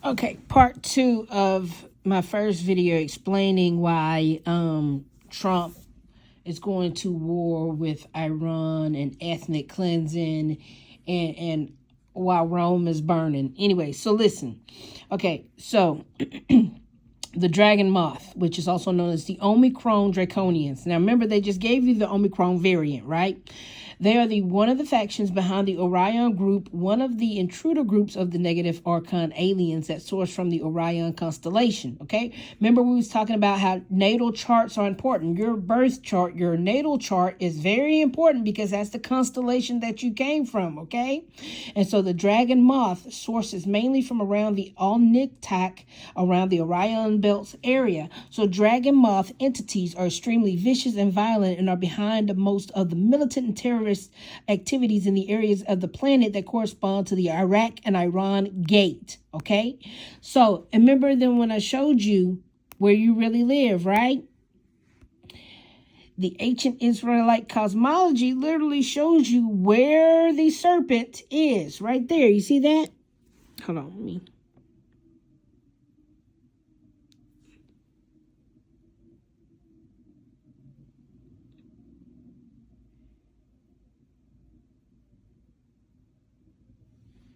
Okay, part two of my first video explaining why Trump is going to war with Iran and ethnic cleansing and while Rome is burning. Anyway, so listen. Okay, so the dragon moth, which is also known as the Omicron draconians. Now remember, they just gave you the Omicron variant, right? They are one of the factions behind the Orion group, one of the intruder groups of the negative archon aliens that source from the Orion constellation. Okay, remember we was talking about how natal charts are important. Your birth chart, your natal chart is very important because that's the constellation that you came from. Okay, and so the dragon moth sources mainly from around the Alnitak, around the Orion belts area. So dragon moth entities are extremely vicious and violent and are behind most of the militant and terrorist activities in the areas of the planet that correspond to the Iraq and Iran gate. Okay, so remember then when I showed you where you really live, right? The ancient Israelite cosmology literally shows you where the serpent is right there. You see that? Hold on, let me.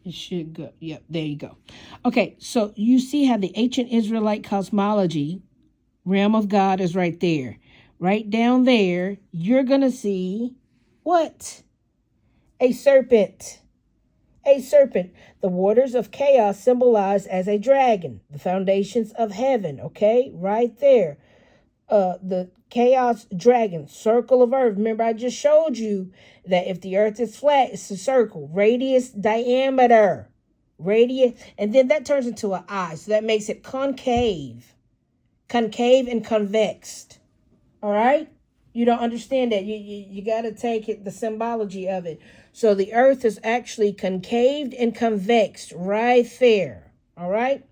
It should go. Yep, there you go. Okay, so you see how the ancient Israelite cosmology, realm of God, is right there. Right down there, you're going to see what? A serpent. A serpent. The waters of chaos symbolized as a dragon. The foundations of heaven, okay? Right there. The chaos dragon, circle of earth. Remember, I just showed you that if the earth is flat, it's a circle. Radius, diameter. Radius, and then that turns into an eye. So that makes it concave. Concave and convexed. All right? You don't understand that. You got to take it, the symbology of it. So the earth is actually concaved and convexed right there. All right?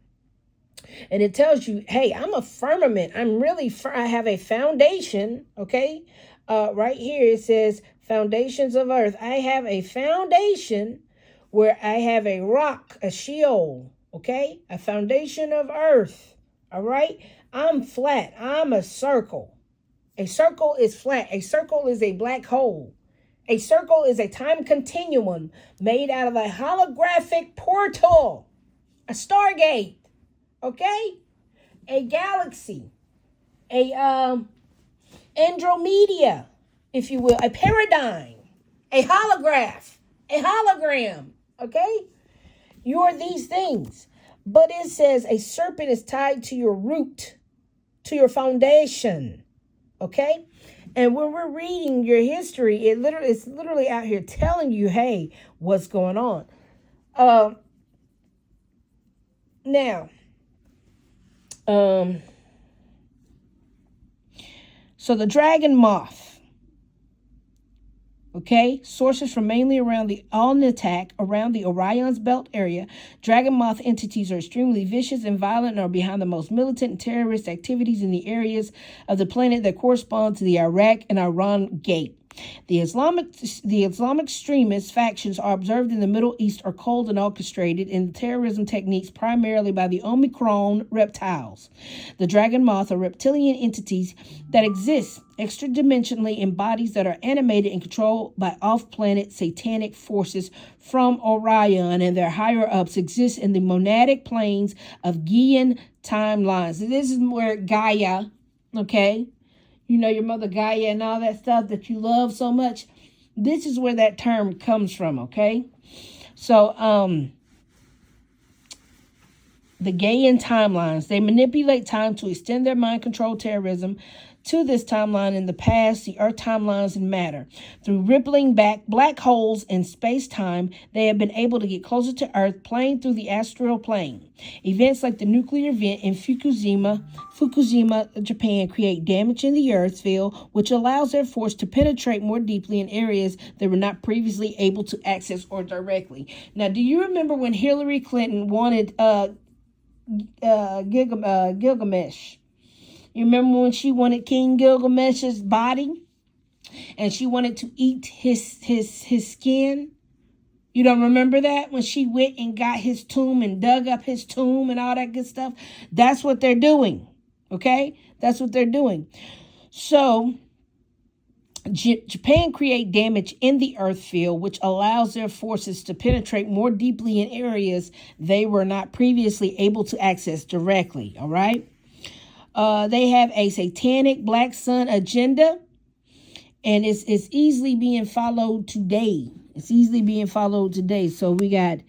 And it tells you, hey, I'm a firmament. I have a foundation, okay? Right here it says foundations of earth. I have a foundation where I have a rock, a Sheol, okay? A foundation of earth, all right? I'm flat. I'm a circle. A circle is flat. A circle is a black hole. A circle is a time continuum made out of a holographic portal, a stargate, okay? A galaxy, a Andromeda, if you will, a paradigm, a holograph, a hologram, okay? You are these things. But it says a serpent is tied to your root, to your foundation, okay? And when we're reading your history, it's literally out here telling you, hey, what's going on? Now, so the dragon moth, okay, sources from mainly around the Alnitak, around the Orion's belt area. Dragon moth entities are extremely vicious and violent and are behind the most militant and terrorist activities in the areas of the planet that correspond to the Iraq and Iran gate. The Islamic extremist factions are observed in the Middle East are cold and orchestrated in terrorism techniques primarily by the Omicron reptiles. The dragon moth are reptilian entities that exist extra-dimensionally in bodies that are animated and controlled by off-planet satanic forces from Orion, and their higher-ups exist in the monadic planes of Gaian timelines. This is where Gaia, okay, you know, your mother Gaia and all that stuff that you love so much. This is where that term comes from, okay? So, the Gaian timelines, they manipulate time to extend their mind control terrorism to this timeline in the past, the Earth timelines and matter. Through rippling back black holes in space-time, they have been able to get closer to Earth, playing through the astral plane. Events like the nuclear event in Fukushima, Japan, create damage in the Earth field, which allows their force to penetrate more deeply in areas they were not previously able to access or directly. Now, do you remember when Hillary Clinton wanted Gilgamesh? You remember when she wanted King Gilgamesh's body and she wanted to eat his skin? You don't remember that when she went and got his tomb and dug up his tomb and all that good stuff? That's what they're doing. Okay? That's what they're doing. So Japan create damage in the earth field, which allows their forces to penetrate more deeply in areas they were not previously able to access directly. All right. They have a satanic black sun agenda, and it's easily being followed today. It's easily being followed today. So we got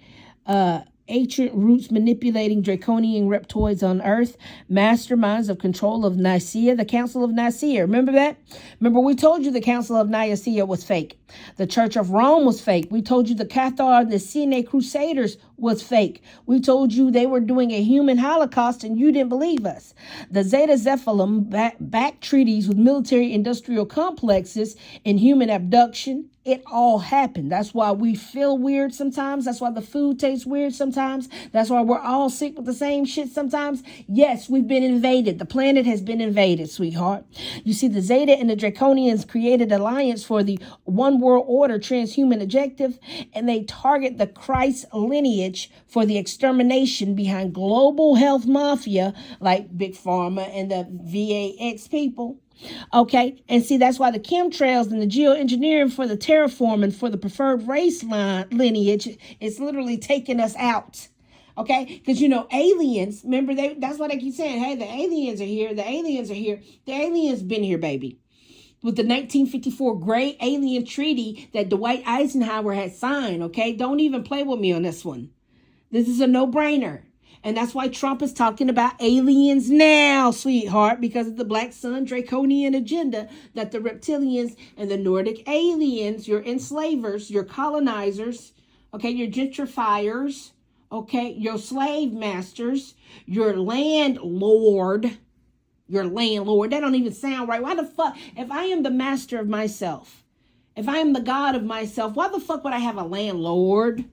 ancient roots manipulating draconian reptoids on earth, masterminds of control of Nicaea, the Council of Nicaea. Remember that? Remember, we told you the Council of Nicaea was fake. The Church of Rome was fake. We told you the Cathar, the Sine Crusaders was fake. We told you they were doing a human holocaust and you didn't believe us. The Zeta Zephyllum back treaties with military industrial complexes and human abduction. It all happened. That's why we feel weird sometimes. That's why the food tastes weird sometimes. That's why we're all sick with the same shit sometimes. Yes, we've been invaded. The planet has been invaded, sweetheart. You see, the Zeta and the Draconians created alliance for the one world order transhuman objective, and they target the Christ lineage for the extermination behind global health mafia like Big Pharma and the VAX people. Okay, and see, that's why the chemtrails and the geoengineering for the terraform and for the preferred race lineage is literally taking us out. Okay, because you know, aliens, remember, that's why they keep saying, hey, the aliens are here, the aliens are here. The aliens been here, baby. With the 1954 Great Alien Treaty that Dwight Eisenhower had signed, okay? Don't even play with me on this one. This is a no-brainer. And that's why Trump is talking about aliens now, sweetheart, because of the Black Sun Draconian agenda that the reptilians and the Nordic aliens, your enslavers, your colonizers, okay, your gentrifiers, okay, your slave masters, your landlord, that don't even sound right. Why the fuck, if I am the master of myself, if I am the God of myself, why the fuck would I have a landlord?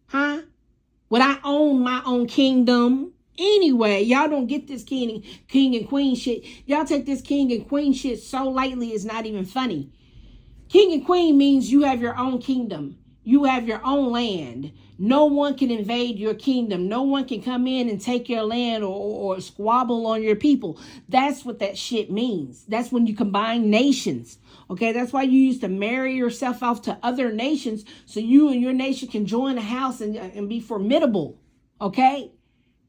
Huh? Would I own my own kingdom? Anyway, y'all don't get this king and queen shit. Y'all take this king and queen shit so lightly, it's not even funny. King and queen means you have your own kingdom. You have your own land. No one can invade your kingdom. No one can come in and take your land or squabble on your people. That's what that shit means. That's when you combine nations. Okay, that's why you used to marry yourself off to other nations so you and your nation can join a house and be formidable. Okay?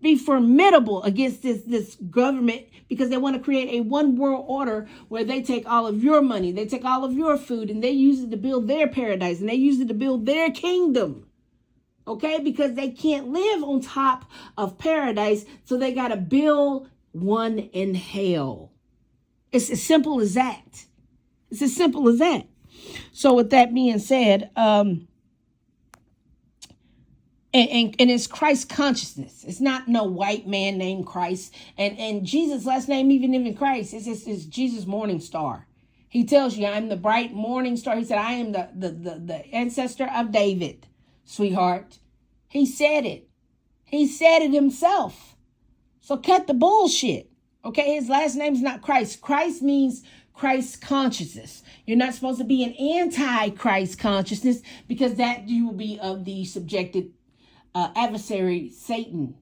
Be formidable against this government because they want to create a one world order where they take all of your money, they take all of your food, and they use it to build their paradise and they use it to build their kingdom. Okay? Because they can't live on top of paradise, so they got to build one in hell. It's as simple as that. It's as simple as that. So with that being said, and it's Christ consciousness. It's not no white man named Christ. And Jesus' last name even Christ. It's Jesus Morning Star. He tells you, I'm the bright morning star. He said, I am the ancestor of David, sweetheart. He said it. He said it himself. So cut the bullshit. Okay, his last name's not Christ. Christ means Christ consciousness. You're not supposed to be an anti-Christ consciousness because that you will be of the subjected adversary Satan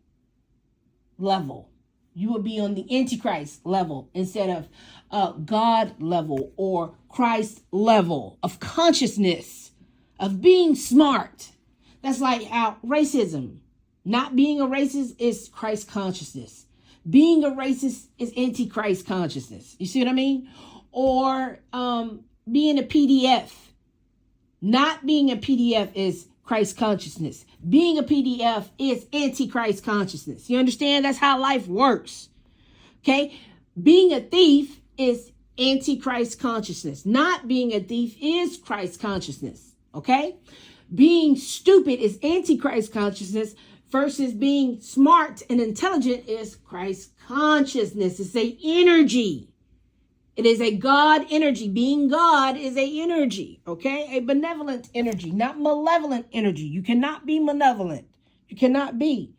level. You will be on the Antichrist level instead of God level or Christ level of consciousness, of being smart. That's like how racism. Not being a racist is Christ consciousness. Being a racist is Antichrist consciousness. You see what I mean? Or being a PDF. Not being a PDF is Christ consciousness. Being a PDF is Antichrist consciousness. You understand? That's how life works. Okay? Being a thief is Antichrist consciousness. Not being a thief is Christ consciousness. Okay? Being stupid is Antichrist consciousness versus being smart and intelligent is Christ consciousness. It's a energy. It is a God energy. Being God is a energy, okay? A benevolent energy, not malevolent energy. You cannot be malevolent. You cannot be.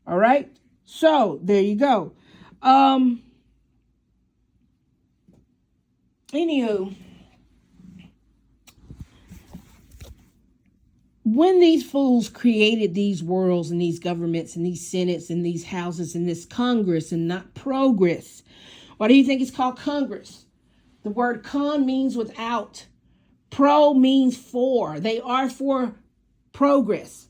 All right? So, there you go. Anywho, when these fools created these worlds and these governments and these senates and these houses and this Congress and not progress, why do you think it's called Congress? The word con means without. Pro means for. They are for progress.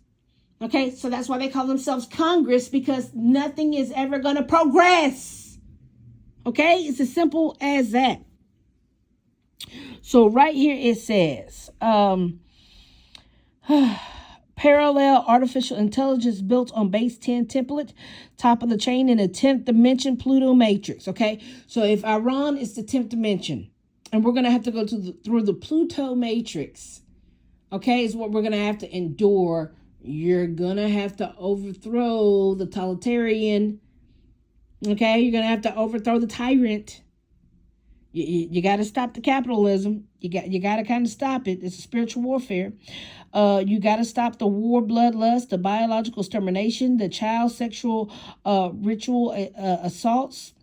Okay, so that's why they call themselves Congress, because nothing is ever going to progress. Okay, it's as simple as that. So right here it says, parallel artificial intelligence built on base 10 template, top of the chain in a 10th dimension Pluto matrix. Okay, so if Iran is the 10th dimension, and we're going to have to go through the Pluto matrix, okay, is what we're going to have to endure. You're going to have to overthrow the totalitarian. Okay, you're going to have to overthrow the tyrant. You got to stop the capitalism. You got to kind of stop it. It's a spiritual warfare. You got to stop the war, bloodlust, the biological extermination, the child sexual ritual assaults,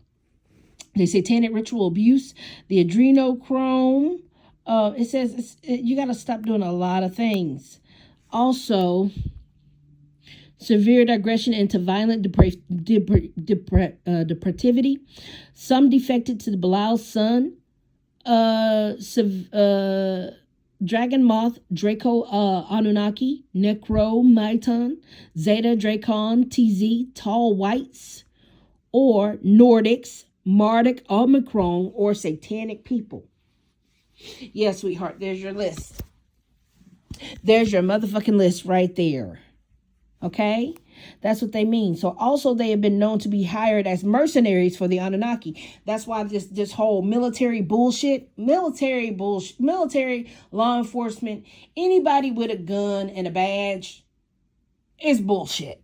the satanic ritual abuse, the adrenochrome. It says you got to stop doing a lot of things. Also, severe digression into violent depravity. Some defected to the Belial's son. Dragon Moth, Draco Anunnaki, Necromyton, Zeta Dracon, TZ, Tall Whites, or Nordics, Marduk, Omicron, or Satanic people. Yeah, sweetheart, there's your list. There's your motherfucking list right there. Okay? That's what they mean. So also they have been known to be hired as mercenaries for the Anunnaki. That's why this whole military law enforcement, anybody with a gun and a badge is bullshit.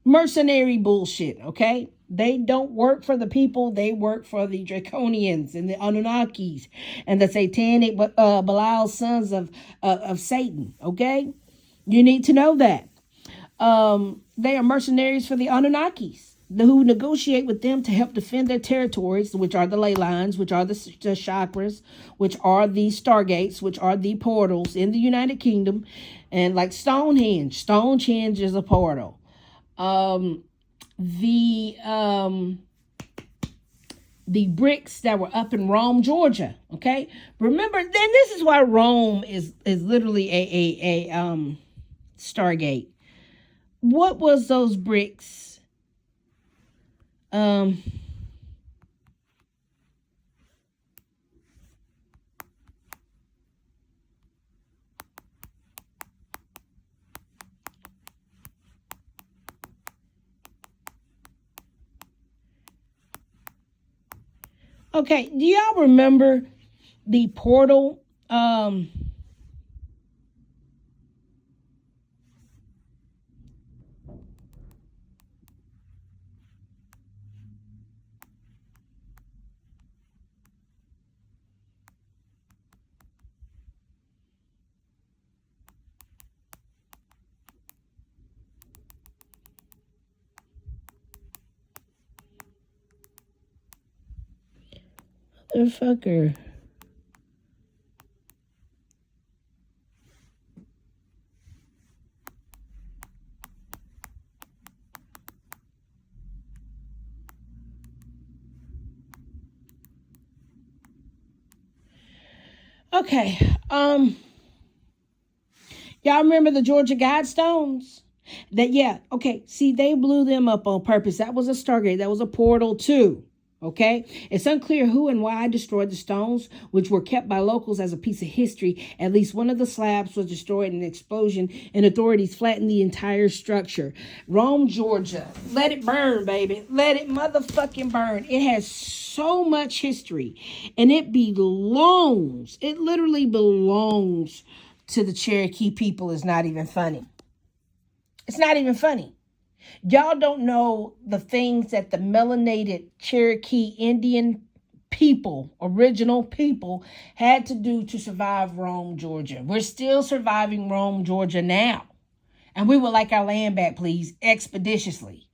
Mercenary bullshit, okay? They don't work for the people. They work for the Draconians and the Anunnakis and the satanic Belial sons of Satan, okay? You need to know that. They are mercenaries for the Anunnakis, who negotiate with them to help defend their territories, which are the ley lines, which are the chakras, which are the stargates, which are the portals in the United Kingdom. And like Stonehenge is a portal. The bricks that were up in Rome, Georgia. Okay, remember, then this is why Rome is literally a Stargate. What was those bricks? Okay, do y'all remember the portal? Motherfucker. Okay. Y'all remember the Georgia Guidestones? See, they blew them up on purpose. That was a Stargate. That was a portal too. Okay, it's unclear who and why destroyed the stones, which were kept by locals as a piece of history. At least one of the slabs was destroyed in an explosion, and authorities flattened the entire structure. Rome, Georgia. Let it burn, baby. Let it motherfucking burn. It has so much history, and it literally belongs to the Cherokee people. It's not even funny. It's not even funny. Y'all don't know the things that the melanated Cherokee Indian people, original people, had to do to survive Rome, Georgia. We're still surviving Rome, Georgia now. And we would like our land back, please, expeditiously.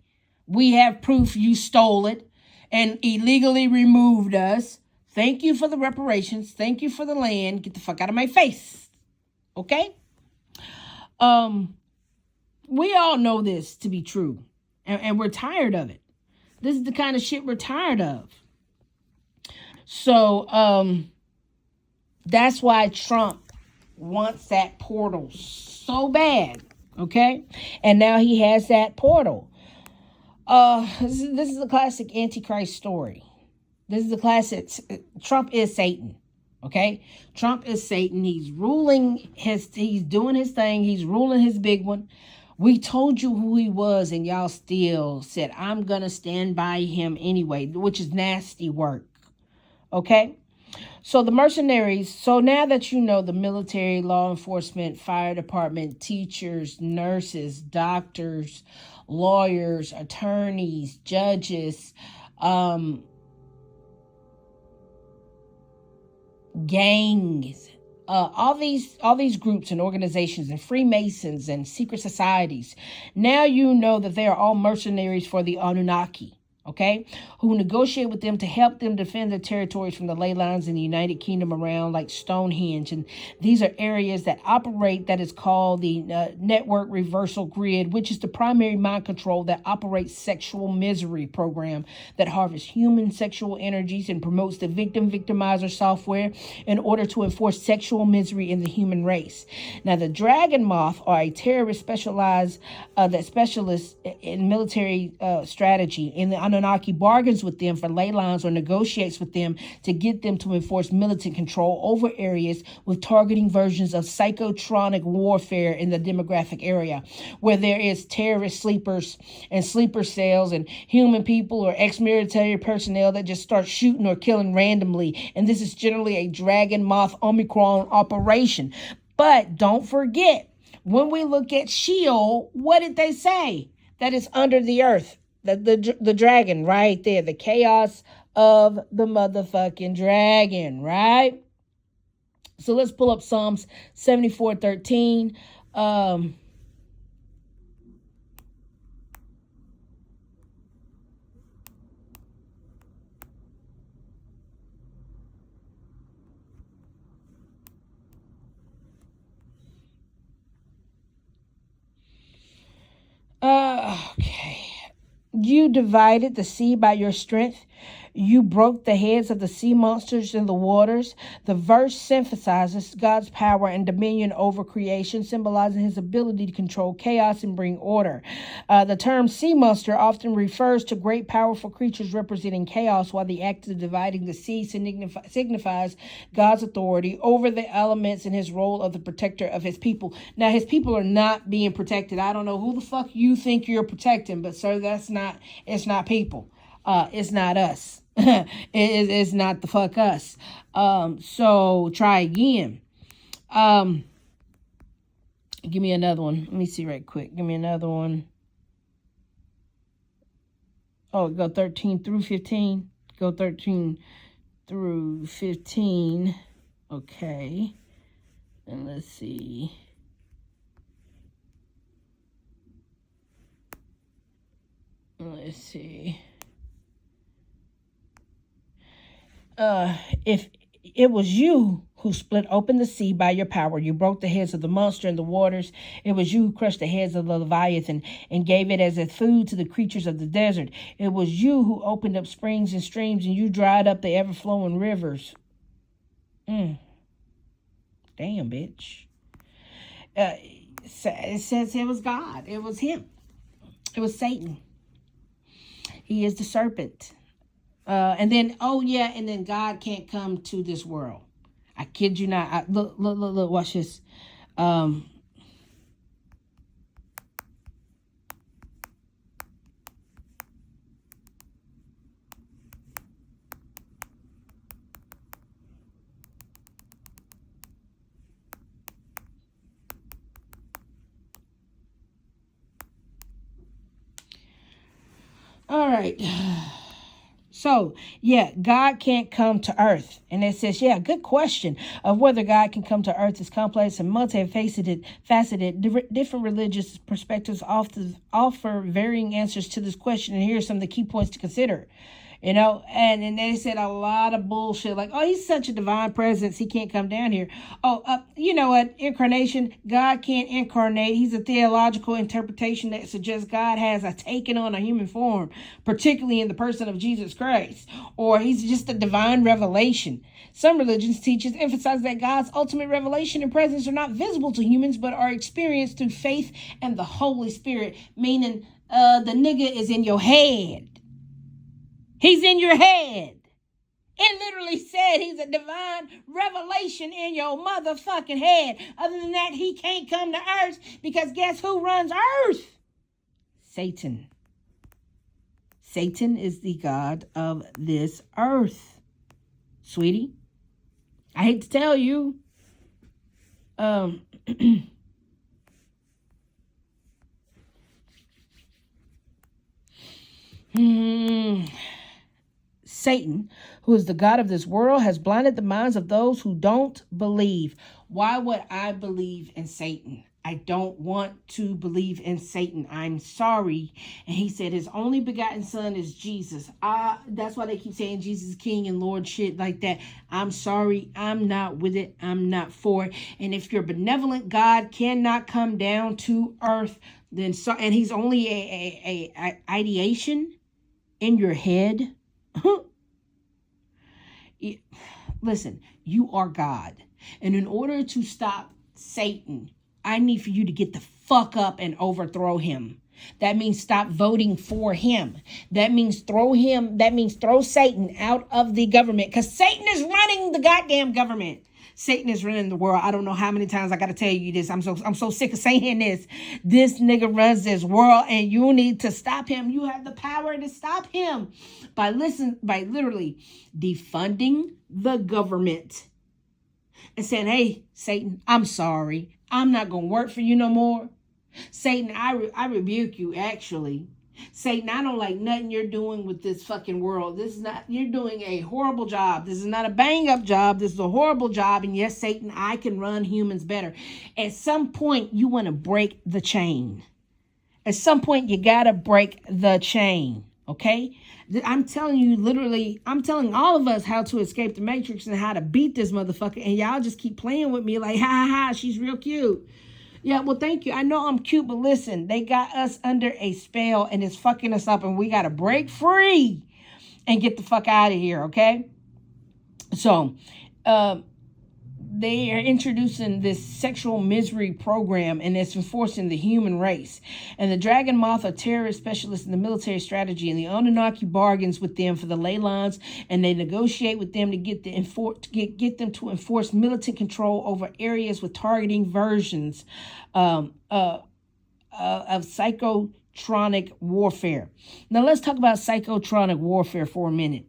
We have proof you stole it and illegally removed us. Thank you for the reparations. Thank you for the land. Get the fuck out of my face. Okay? We all know this to be true, and we're tired of it. This is the kind of shit we're tired of. So that's why Trump wants that portal so bad. Okay, and now he has that portal. This is a classic Antichrist story. This is a classic. Trump is Satan. Okay, Trump is Satan. He's ruling he's doing his thing. He's ruling his big one. We told you who he was, and y'all still said, I'm gonna stand by him anyway, which is nasty work. Okay, so the mercenaries. So now that you know the military, law enforcement, fire department, teachers, nurses, doctors, lawyers, attorneys, judges, gangs, all these groups and organizations and Freemasons and secret societies. Now you know that they are all mercenaries for the Anunnaki. Okay, who negotiate with them to help them defend their territories from the ley lines in the United Kingdom around like Stonehenge. And these are areas that operate, that is called the network reversal grid, which is the primary mind control that operates sexual misery program that harvests human sexual energies and promotes the victimizer software in order to enforce sexual misery in the human race. Now, the dragon moth are a terrorist specialized in military strategy. In the Anunnaki bargains with them for ley lines or negotiates with them to get them to enforce militant control over areas with targeting versions of psychotronic warfare in the demographic area, where there is terrorist sleepers and sleeper cells and human people or ex-military personnel that just start shooting or killing randomly. And this is generally a dragon moth Omicron operation. But don't forget, when we look at Sheol, what did they say? That is under the earth. The dragon right there, the chaos of the motherfucking dragon, right? So let's pull up Psalms 74:13. Okay. You divided the sea by your strength. You broke the heads of the sea monsters in the waters. The verse emphasizes God's power and dominion over creation, symbolizing his ability to control chaos and bring order. The term sea monster often refers to great powerful creatures representing chaos, while the act of dividing the sea signifies God's authority over the elements and his role of the protector of his people. Now, his people are not being protected. I don't know who the fuck you think you're protecting, but sir, it's not people. It's not us. It's not the fuck us. So try again. Give me another one. Let me see right quick. Give me another one. Oh, go 13 through 15. Go 13 through 15. Okay. And let's see. Let's see. If it was you who split open the sea by your power, you broke the heads of the monster in the waters. It was you who crushed the heads of the Leviathan and gave it as a food to the creatures of the desert. It was you who opened up springs and streams, and you dried up the ever-flowing rivers. Damn, bitch. It says it was God. It was him. It was Satan. He is the serpent. And then God can't come to this world. I kid you not. Look, watch this. All right. So, God can't come to earth. And it says, good question of whether God can come to earth is complex and multifaceted. Different religious perspectives offer varying answers to this question. And here are some of the key points to consider. You know, and they said a lot of bullshit like, oh, he's such a divine presence, he can't come down here. Oh, you know what? Incarnation, God can't incarnate. He's a theological interpretation that suggests God has taken on a human form, particularly in the person of Jesus Christ, or he's just a divine revelation. Some religions teachers emphasize that God's ultimate revelation and presence are not visible to humans, but are experienced through faith and the Holy Spirit, meaning the nigga is in your head. He's in your head. It literally said he's a divine revelation in your motherfucking head. Other than that, he can't come to earth because guess who runs earth? Satan. Satan is the god of this earth. Sweetie, I hate to tell you. Satan, who is the god of this world, has blinded the minds of those who don't believe. Why would I believe in Satan? I don't want to believe in Satan. I'm sorry. And he said his only begotten son is Jesus. That's why they keep saying Jesus is king and Lord shit like that. I'm sorry. I'm not with it. I'm not for it. And if your benevolent God cannot come down to earth, then so, and he's only a ideation in your head. Listen, you are God. And in order to stop Satan, I need for you to get the fuck up and overthrow him. That means stop voting for him. That means throw Satan out of the government, because Satan is running the goddamn government. Satan is running the world. I don't know how many times I got to tell you this. I'm so sick of saying this. This nigga runs this world and you need to stop him. You have the power to stop him by literally defunding the government and saying, hey, Satan, I'm sorry. I'm not going to work for you no more. Satan, I rebuke you, actually. Satan, I don't like nothing you're doing with this fucking world. You're doing a horrible job. This is not a bang up job. This is a horrible job. And yes, Satan, I can run humans better. At some point, you want to break the chain. At some point, you got to break the chain. Okay? I'm telling you, literally, I'm telling all of us how to escape the matrix and how to beat this motherfucker. And y'all just keep playing with me like, ha ha ha, she's real cute. Yeah, well, thank you. I know I'm cute, but listen, they got us under a spell and it's fucking us up and we got to break free and get the fuck out of here, okay? So, they are introducing this sexual misery program and it's enforcing the human race. And the Dragon Moth, a terrorist specialist in the military strategy, and the Anunnaki bargains with them for the ley lines, and they negotiate with them to get them to enforce militant control over areas with targeting versions of psychotronic warfare. Now let's talk about psychotronic warfare for a minute.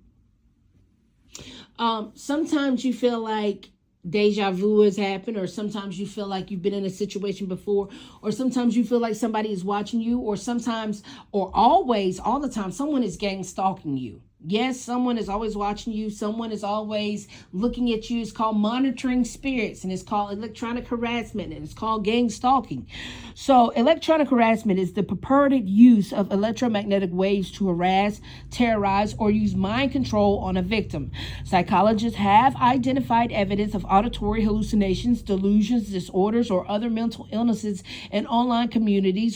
Sometimes you feel like deja vu has happened, or sometimes you feel like you've been in a situation before, or sometimes you feel like somebody is watching you, or sometimes, or always, all the time, someone is gang stalking you. Yes, someone is always watching you. Someone is always looking at you. It's called monitoring spirits, and it's called electronic harassment, and it's called gang stalking. So electronic harassment is the purported use of electromagnetic waves to harass, terrorize, or use mind control on a victim. Psychologists have identified evidence of auditory hallucinations, delusions, disorders, or other mental illnesses in online communities,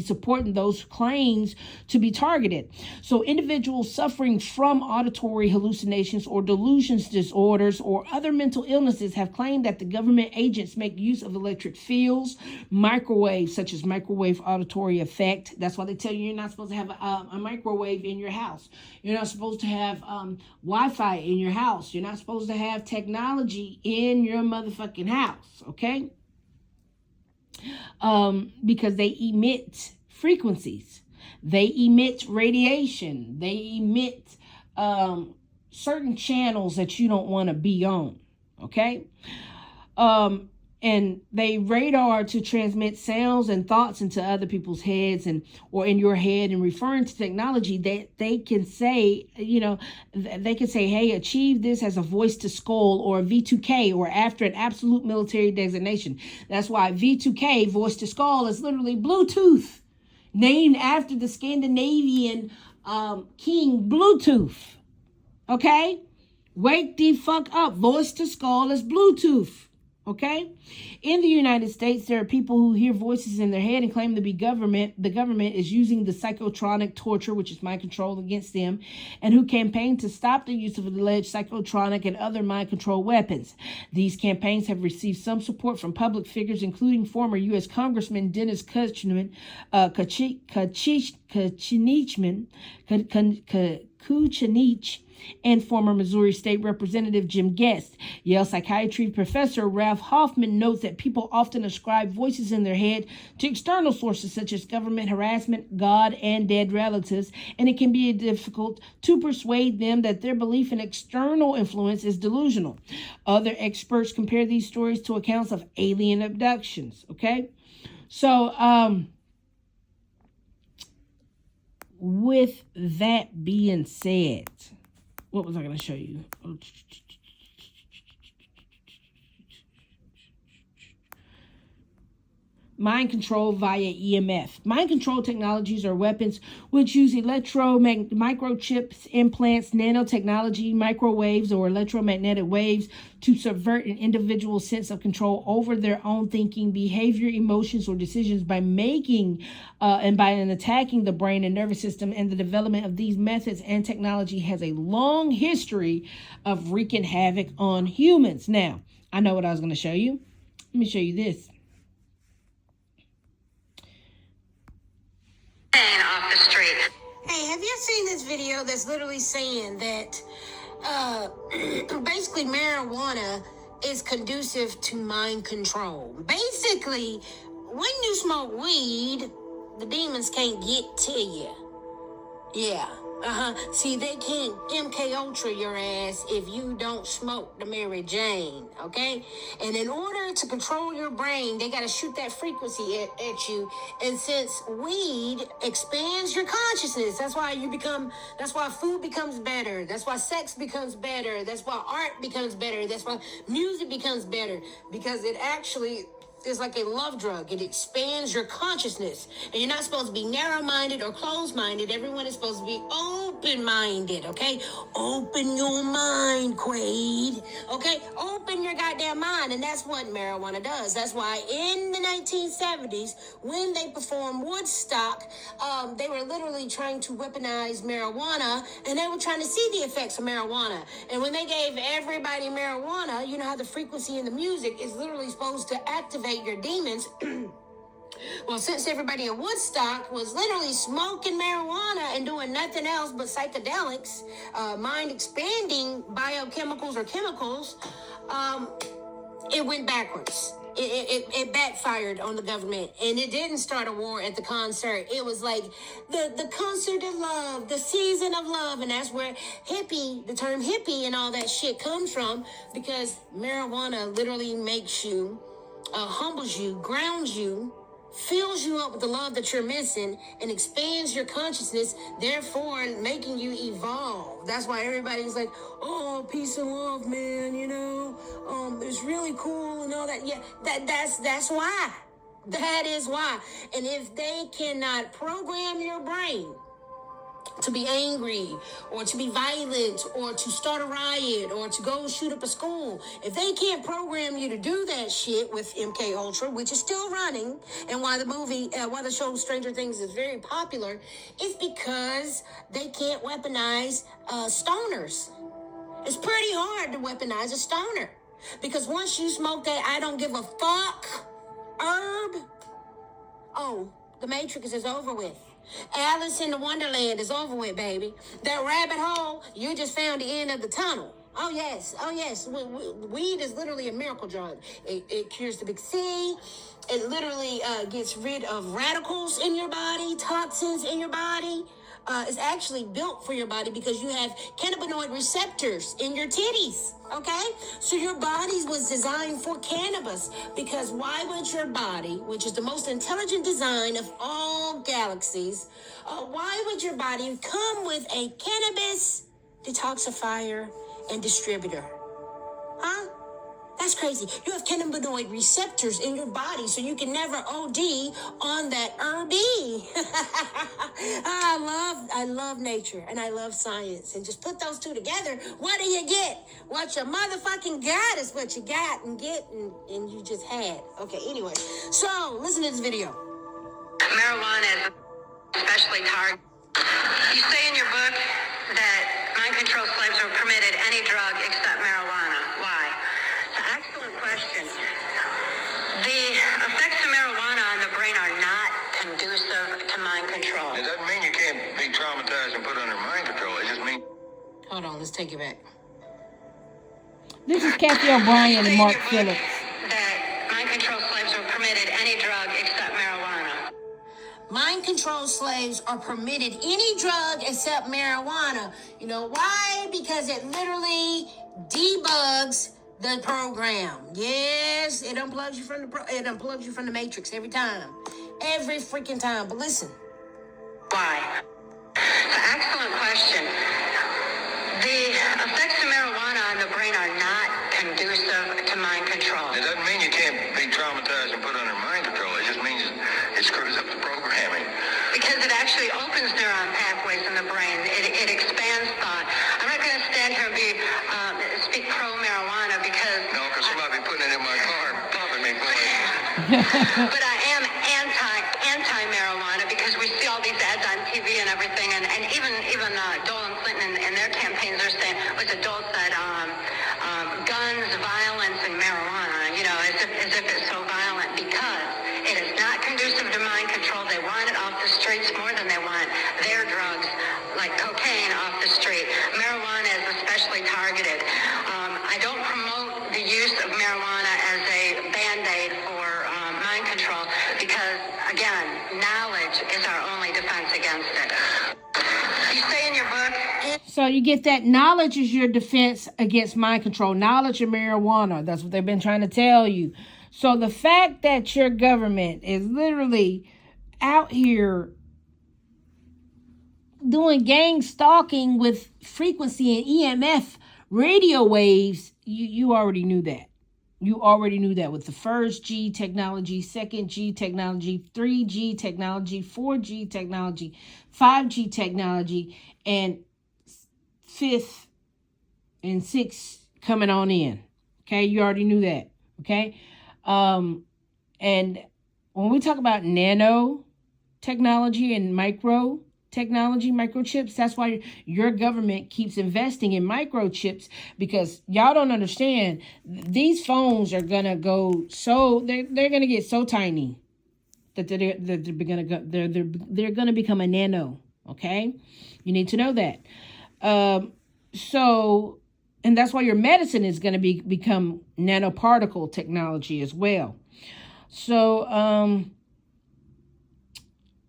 supporting those claims to be targeted. So individuals suffering from auditory hallucinations or delusions disorders or other mental illnesses have claimed that the government agents make use of electric fields, microwaves, such as microwave auditory effect. That's why they tell you you're not supposed to have a microwave in your house. You're not supposed to have Wi-Fi in your house. You're not supposed to have technology in your motherfucking house, okay? Because they emit frequencies. They emit radiation. They emit certain channels that you don't want to be on, okay? And they radar to transmit sounds and thoughts into other people's heads or in your head. And referring to technology, they can say, hey, achieve this as a voice to skull or a V2K or after an absolute military designation. That's why V2K, voice to skull, is literally Bluetooth, named after the Scandinavian King Bluetooth. Okay? Wake the fuck up. Voice to skull is Bluetooth. Okay? In the United States, there are people who hear voices in their head and claim to be government. The government is using the psychotronic torture, which is mind control, against them, and who campaign to stop the use of alleged psychotronic and other mind control weapons. These campaigns have received some support from public figures, including former U.S. Congressman Dennis Kucinich, and former Missouri State Representative Jim Guest. Yale psychiatry professor Ralph Hoffman notes that people often ascribe voices in their head to external sources such as government harassment, God, and dead relatives, and it can be difficult to persuade them that their belief in external influence is delusional. Other experts compare these stories to accounts of alien abductions. Okay? So, with that being said, what was I going to show you? Mind control via EMF. Mind control technologies are weapons which use microchips, implants, nanotechnology, microwaves, or electromagnetic waves to subvert an individual's sense of control over their own thinking, behavior, emotions, or decisions by making and by attacking the brain and nervous system. And the development of these methods and technology has a long history of wreaking havoc on humans. Now, I know what I was going to show you. Let me show you this. Off the street. Hey, have you seen this video that's literally saying that basically marijuana is conducive to mind control? Basically, when you smoke weed, the demons can't get to you. Yeah. See, they can't MK Ultra your ass if you don't smoke the Mary Jane, okay? And in order to control your brain, they got to shoot that frequency at you. And since weed expands your consciousness, that's why food becomes better. That's why sex becomes better. That's why art becomes better. That's why music becomes better. Because it actually is like a love drug. It expands your consciousness. And you're not supposed to be narrow-minded or closed-minded. Everyone is supposed to be open-minded, okay? Open your mind, Quaid. Okay? Open your goddamn mind. And that's what marijuana does. That's why in the 1970s, when they performed Woodstock, they were literally trying to weaponize marijuana, and they were trying to see the effects of marijuana. And when they gave everybody marijuana, you know how the frequency in the music is literally supposed to activate your demons. Well, since everybody in Woodstock was literally smoking marijuana and doing nothing else but psychedelics, mind-expanding biochemicals or chemicals, it went backwards. It backfired on the government, and it didn't start a war at the concert. It was like the concert of love, the season of love, and that's where the term hippie and all that shit comes from, because marijuana literally makes you, humbles you, grounds you, fills you up with the love that you're missing, and expands your consciousness, therefore making you evolve. That's why everybody's like, oh, peace and love, man, it's really cool and all that. Yeah, that's why. That is why. And if they cannot program your brain to be angry or to be violent or to start a riot or to go shoot up a school, if they can't program you to do that shit with MK Ultra, which is still running, and why the show Stranger Things is very popular, is because they can't weaponize stoners. It's pretty hard to weaponize a stoner, because once you smoke that I don't give a fuck herb, the Matrix is over with. Alice in the Wonderland is over with, baby. That rabbit hole, you just found the end of the tunnel. Oh, yes. Weed is literally a miracle drug. It cures the big C. It literally gets rid of radicals in your body, toxins in your body. It's actually built for your body because you have cannabinoid receptors in your titties, okay? So your body was designed for cannabis, because why would your body, which is the most intelligent design of all galaxies, why would your body come with a cannabis detoxifier and distributor? Huh? That's crazy. You have cannabinoid receptors in your body, so you can never OD on that herb. I love nature and I love science. And just put those two together. What do you get? What you motherfucking got is what you got and get and you just had. Okay, anyway. So listen to this video. Marijuana is especially targeted. You say in your book that mind control slaves are permitted any drug except marijuana. Why? It's an excellent question. The effects of marijuana on the brain are not conducive to mind control. It doesn't mean you can't be traumatized and put under mind control. It just means... Hold on, let's take it back. This is Kathy O'Brien and Mark Phillips. That mind control slaves are permitted any drug except marijuana. Mind control slaves are permitted any drug except marijuana. You know why? Because it literally debugs the program. Yes, it unplugs you from the matrix every time. Every freaking time. But listen. Why? It's an excellent question. The effects of marijuana on the brain are not conducive to mind control. It doesn't mean you can't be traumatized and put under mind control. It just means it screws up the programming. Because it actually opens neuron pathways in the brain. It expands thought. I'm not going to stand here and speak pro-marijuana because... No, because somebody be putting it in my car, popping me for it. But I am anti-marijuana because we see all these ads on TV and everything, and even Dole and Clinton and their campaigns are saying, what's it Dole said, guns, violence, and marijuana, you know, as if it's so violent, because it is not conducive to mind control. They want it off the streets more than they want their drugs, like cocaine, off the street. Marijuana is especially targeted. I don't promote the use of marijuana as a Band-Aid for mind control because, again, knowledge is our only defense against it. You say in your book... So you get that knowledge is your defense against mind control. Knowledge of marijuana. That's what they've been trying to tell you. So the fact that your government is literally out here doing gang stalking with frequency and EMF radio waves, you already knew that. You already knew that with the first G technology, second G technology, 3G technology, 4G technology, 5G technology, and fifth and sixth coming on in. Okay, you already knew that. Okay, and when we talk about nano technology and micro technology, microchips, that's why your government keeps investing in microchips, because y'all don't understand, these phones are gonna go so they're gonna get so tiny that they're gonna become a nano. Okay, you need to know that. So, and that's why your medicine is going to become nanoparticle technology as well. So,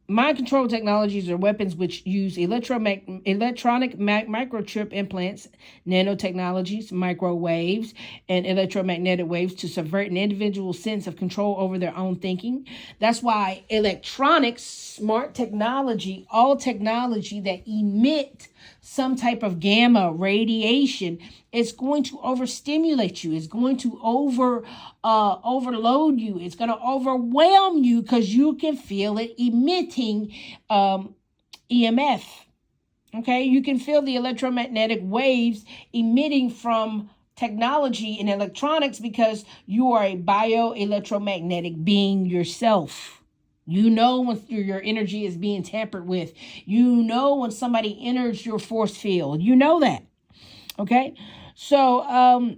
mind control technologies are weapons which use electronic microchip implants, nanotechnologies, microwaves, and electromagnetic waves to subvert an individual's sense of control over their own thinking. That's why electronics, smart technology, all technology that emit some type of gamma radiation is going to overstimulate you. It's going to overload you. It's going to overwhelm you because you can feel it emitting EMF. Okay, you can feel the electromagnetic waves emitting from technology and electronics because you are a bioelectromagnetic being yourself. You know when your energy is being tampered with. You know when somebody enters your force field. You know that. Okay? So,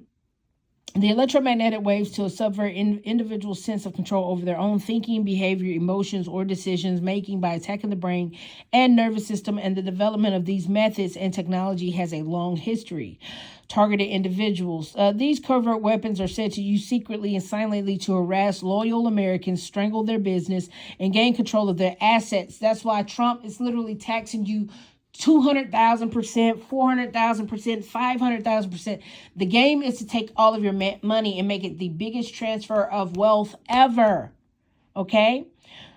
the electromagnetic waves to subvert individual's sense of control over their own thinking, behavior, emotions, or decisions making by attacking the brain and nervous system, and the development of these methods and technology has a long history. Targeted individuals. These covert weapons are said to use secretly and silently to harass loyal Americans, strangle their business, and gain control of their assets. That's why Trump is literally taxing you 200,000%, 400,000%, 500,000%. The game is to take all of your money and make it the biggest transfer of wealth ever. Okay?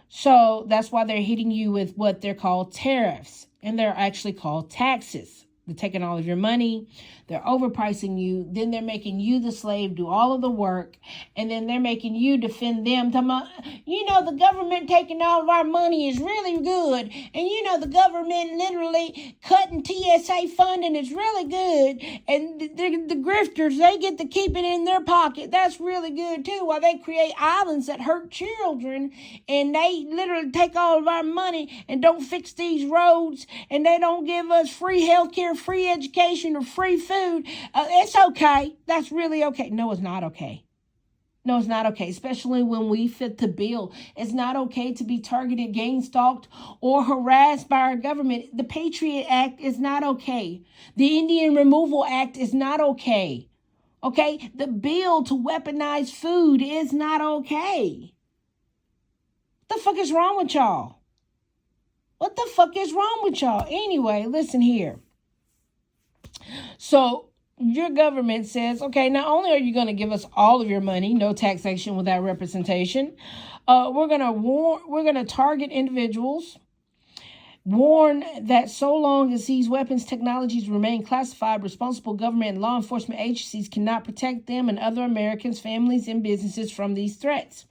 So that's why they're hitting you with what they're called tariffs, and they're actually called taxes. They're taking all of your money. They're overpricing you. Then they're making you the slave, do all of the work. And then they're making you defend them. The government taking all of our money is really good. And, the government literally cutting TSA funding is really good. And the grifters, they get to keep it in their pocket. That's really good, too, while they create islands that hurt children. And they literally take all of our money and don't fix these roads. And they don't give us free health care, free education, or free food. It's okay. That's really okay. No, it's not okay. No, it's not okay, especially when we fit the bill. It's not okay to be targeted, gang stalked, or harassed by our government. The Patriot Act is not okay. The Indian Removal Act is not okay. Okay? The bill to weaponize food is not okay. What the fuck is wrong with y'all? What the fuck is wrong with y'all? Anyway, listen here. So your government says, okay, not only are you going to give us all of your money, no taxation without representation, we're going to target individuals, warn that so long as these weapons technologies remain classified, responsible government and law enforcement agencies cannot protect them and other Americans, families, and businesses from these threats.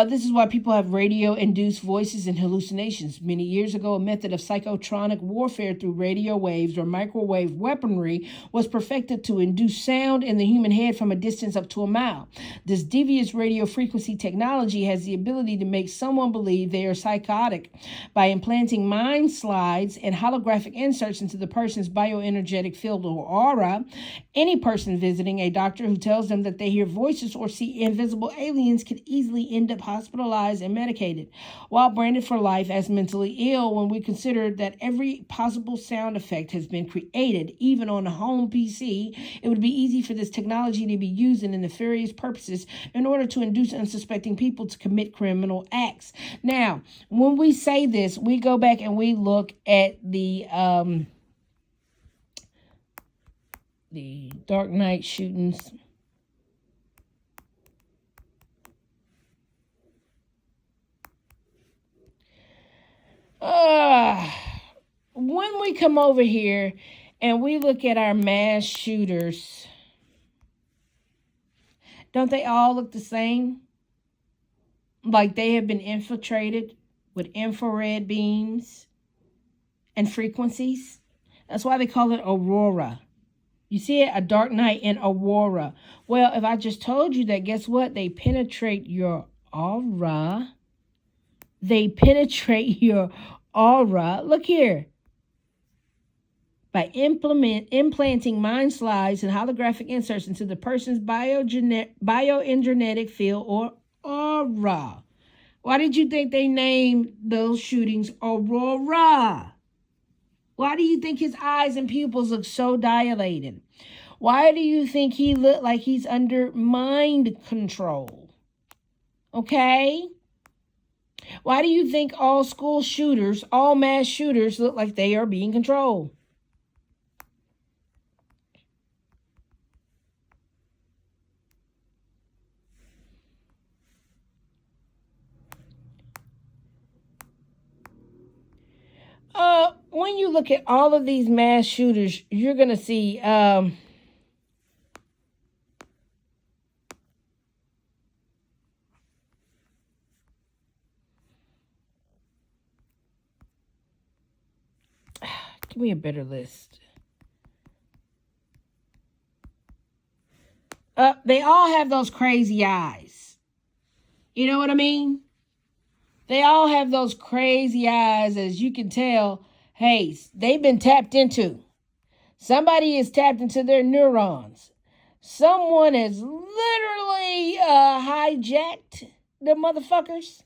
This is why people have radio-induced voices and hallucinations. Many years ago, a method of psychotronic warfare through radio waves or microwave weaponry was perfected to induce sound in the human head from a distance up to a mile. This devious radio frequency technology has the ability to make someone believe they are psychotic by implanting mind slides and holographic inserts into the person's bioenergetic field or aura. Any person visiting a doctor who tells them that they hear voices or see invisible aliens can easily end up hospitalized and medicated, while branded for life as mentally ill. When we consider that every possible sound effect has been created, even on a home PC, it would be easy for this technology to be used in nefarious purposes in order to induce unsuspecting people to commit criminal acts. Now, when we say this, we go back and we look at the Dark Knight shootings. When we come over here and we look at our mass shooters, don't they all look the same? Like they have been infiltrated with infrared beams and frequencies. That's why they call it Aurora. You see it, a Dark Knight in Aurora. Well, if I just told you that, guess what? They penetrate your aura. They penetrate your aura. Look here. By implanting mind slides and holographic inserts into the person's bioenergetic field or aura. Why did you think they named those shootings Aurora? Why do you think his eyes and pupils look so dilated? Why do you think he looked like he's under mind control? Okay? Why do you think all school shooters, all mass shooters look like they are being controlled? When you look at all of these mass shooters, you're going to see give me a better list. They all have those crazy eyes. You know what I mean? They all have those crazy eyes, as you can tell. Hey, they've been tapped into. Somebody is tapped into their neurons. Someone has literally hijacked the motherfuckers.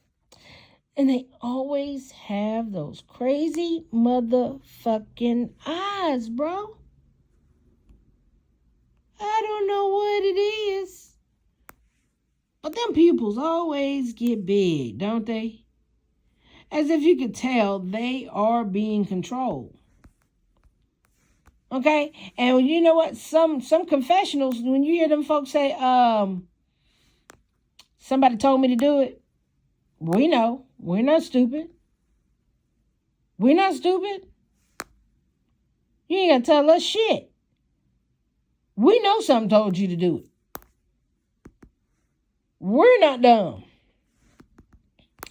And they always have those crazy motherfucking eyes, bro. I don't know what it is. But them pupils always get big, don't they? As if you could tell they are being controlled. Okay? And you know what? Some confessionals, when you hear them folks say, somebody told me to do it, we know. We're not stupid. We're not stupid. You ain't got to tell us shit. We know something told you to do it. We're not dumb.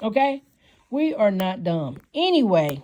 Okay? We are not dumb. Anyway,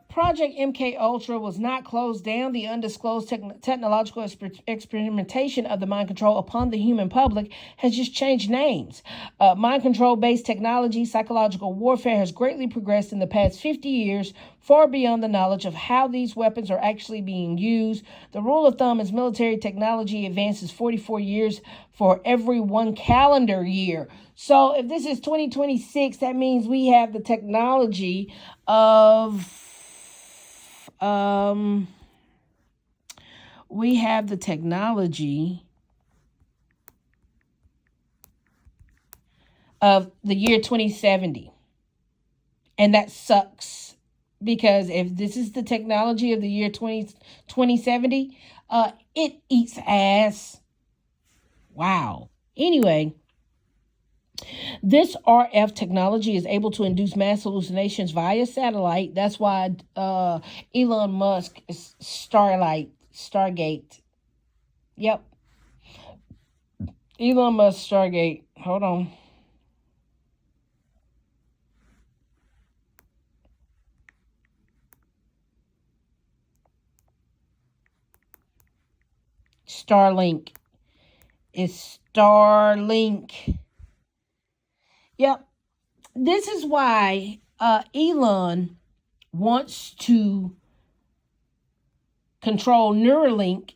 Project MK Ultra was not closed down. The undisclosed technological experimentation of the mind control upon the human public has just changed names. Mind control-based technology, psychological warfare has greatly progressed in the past 50 years, far beyond the knowledge of how these weapons are actually being used. The rule of thumb is military technology advances 44 years for every 1 calendar year. So if this is 2026, that means we have the technology of the year 2070. And that sucks, because if this is the technology of the year 2070, it eats ass. Wow. Anyway, this RF technology is able to induce mass hallucinations via satellite. That's why Elon Musk is Stargate. Yep. Elon Musk Stargate. Hold on. Starlink. It's Starlink. Yep. This is why Elon wants to control Neuralink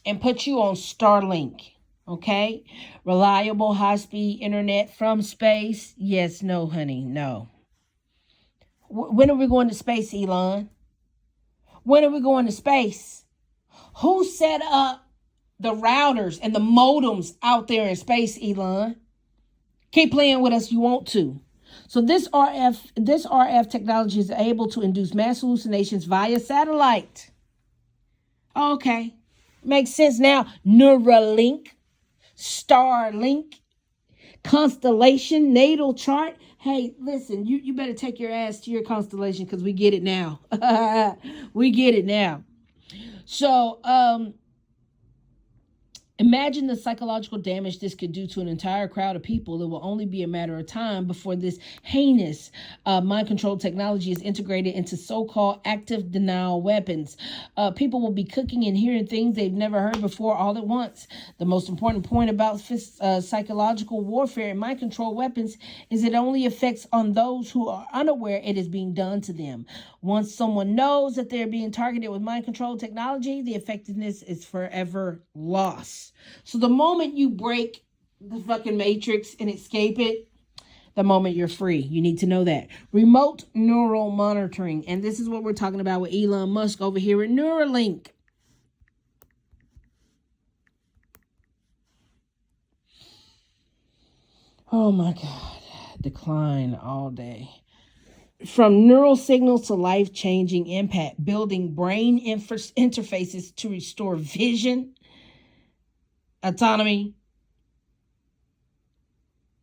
and put you on Starlink. Okay? Reliable high-speed internet from space. Yes, no, honey, no. When are we going to space, Elon? When are we going to space? Who set up the routers and the modems out there in space, Elon? Keep playing with us, you want to. So this RF technology is able to induce mass hallucinations via satellite. Okay. Makes sense now. Neuralink, Starlink, constellation, natal chart. Hey, listen, you better take your ass to your constellation, because we get it now. We get it now. So, imagine the psychological damage this could do to an entire crowd of people. It will only be a matter of time before this heinous mind control technology is integrated into so-called active denial weapons. People will be cooking and hearing things they've never heard before all at once. The most important point about psychological warfare and mind control weapons is it only affects on those who are unaware it is being done to them. Once someone knows that they're being targeted with mind control technology, the effectiveness is forever lost. So the moment you break the fucking matrix and escape it, the moment you're free. You need to know that. Remote neural monitoring. And this is what we're talking about with Elon Musk over here at Neuralink. Oh my God. Decline all day. From neural signals to life-changing impact. Building brain interfaces to restore vision, autonomy,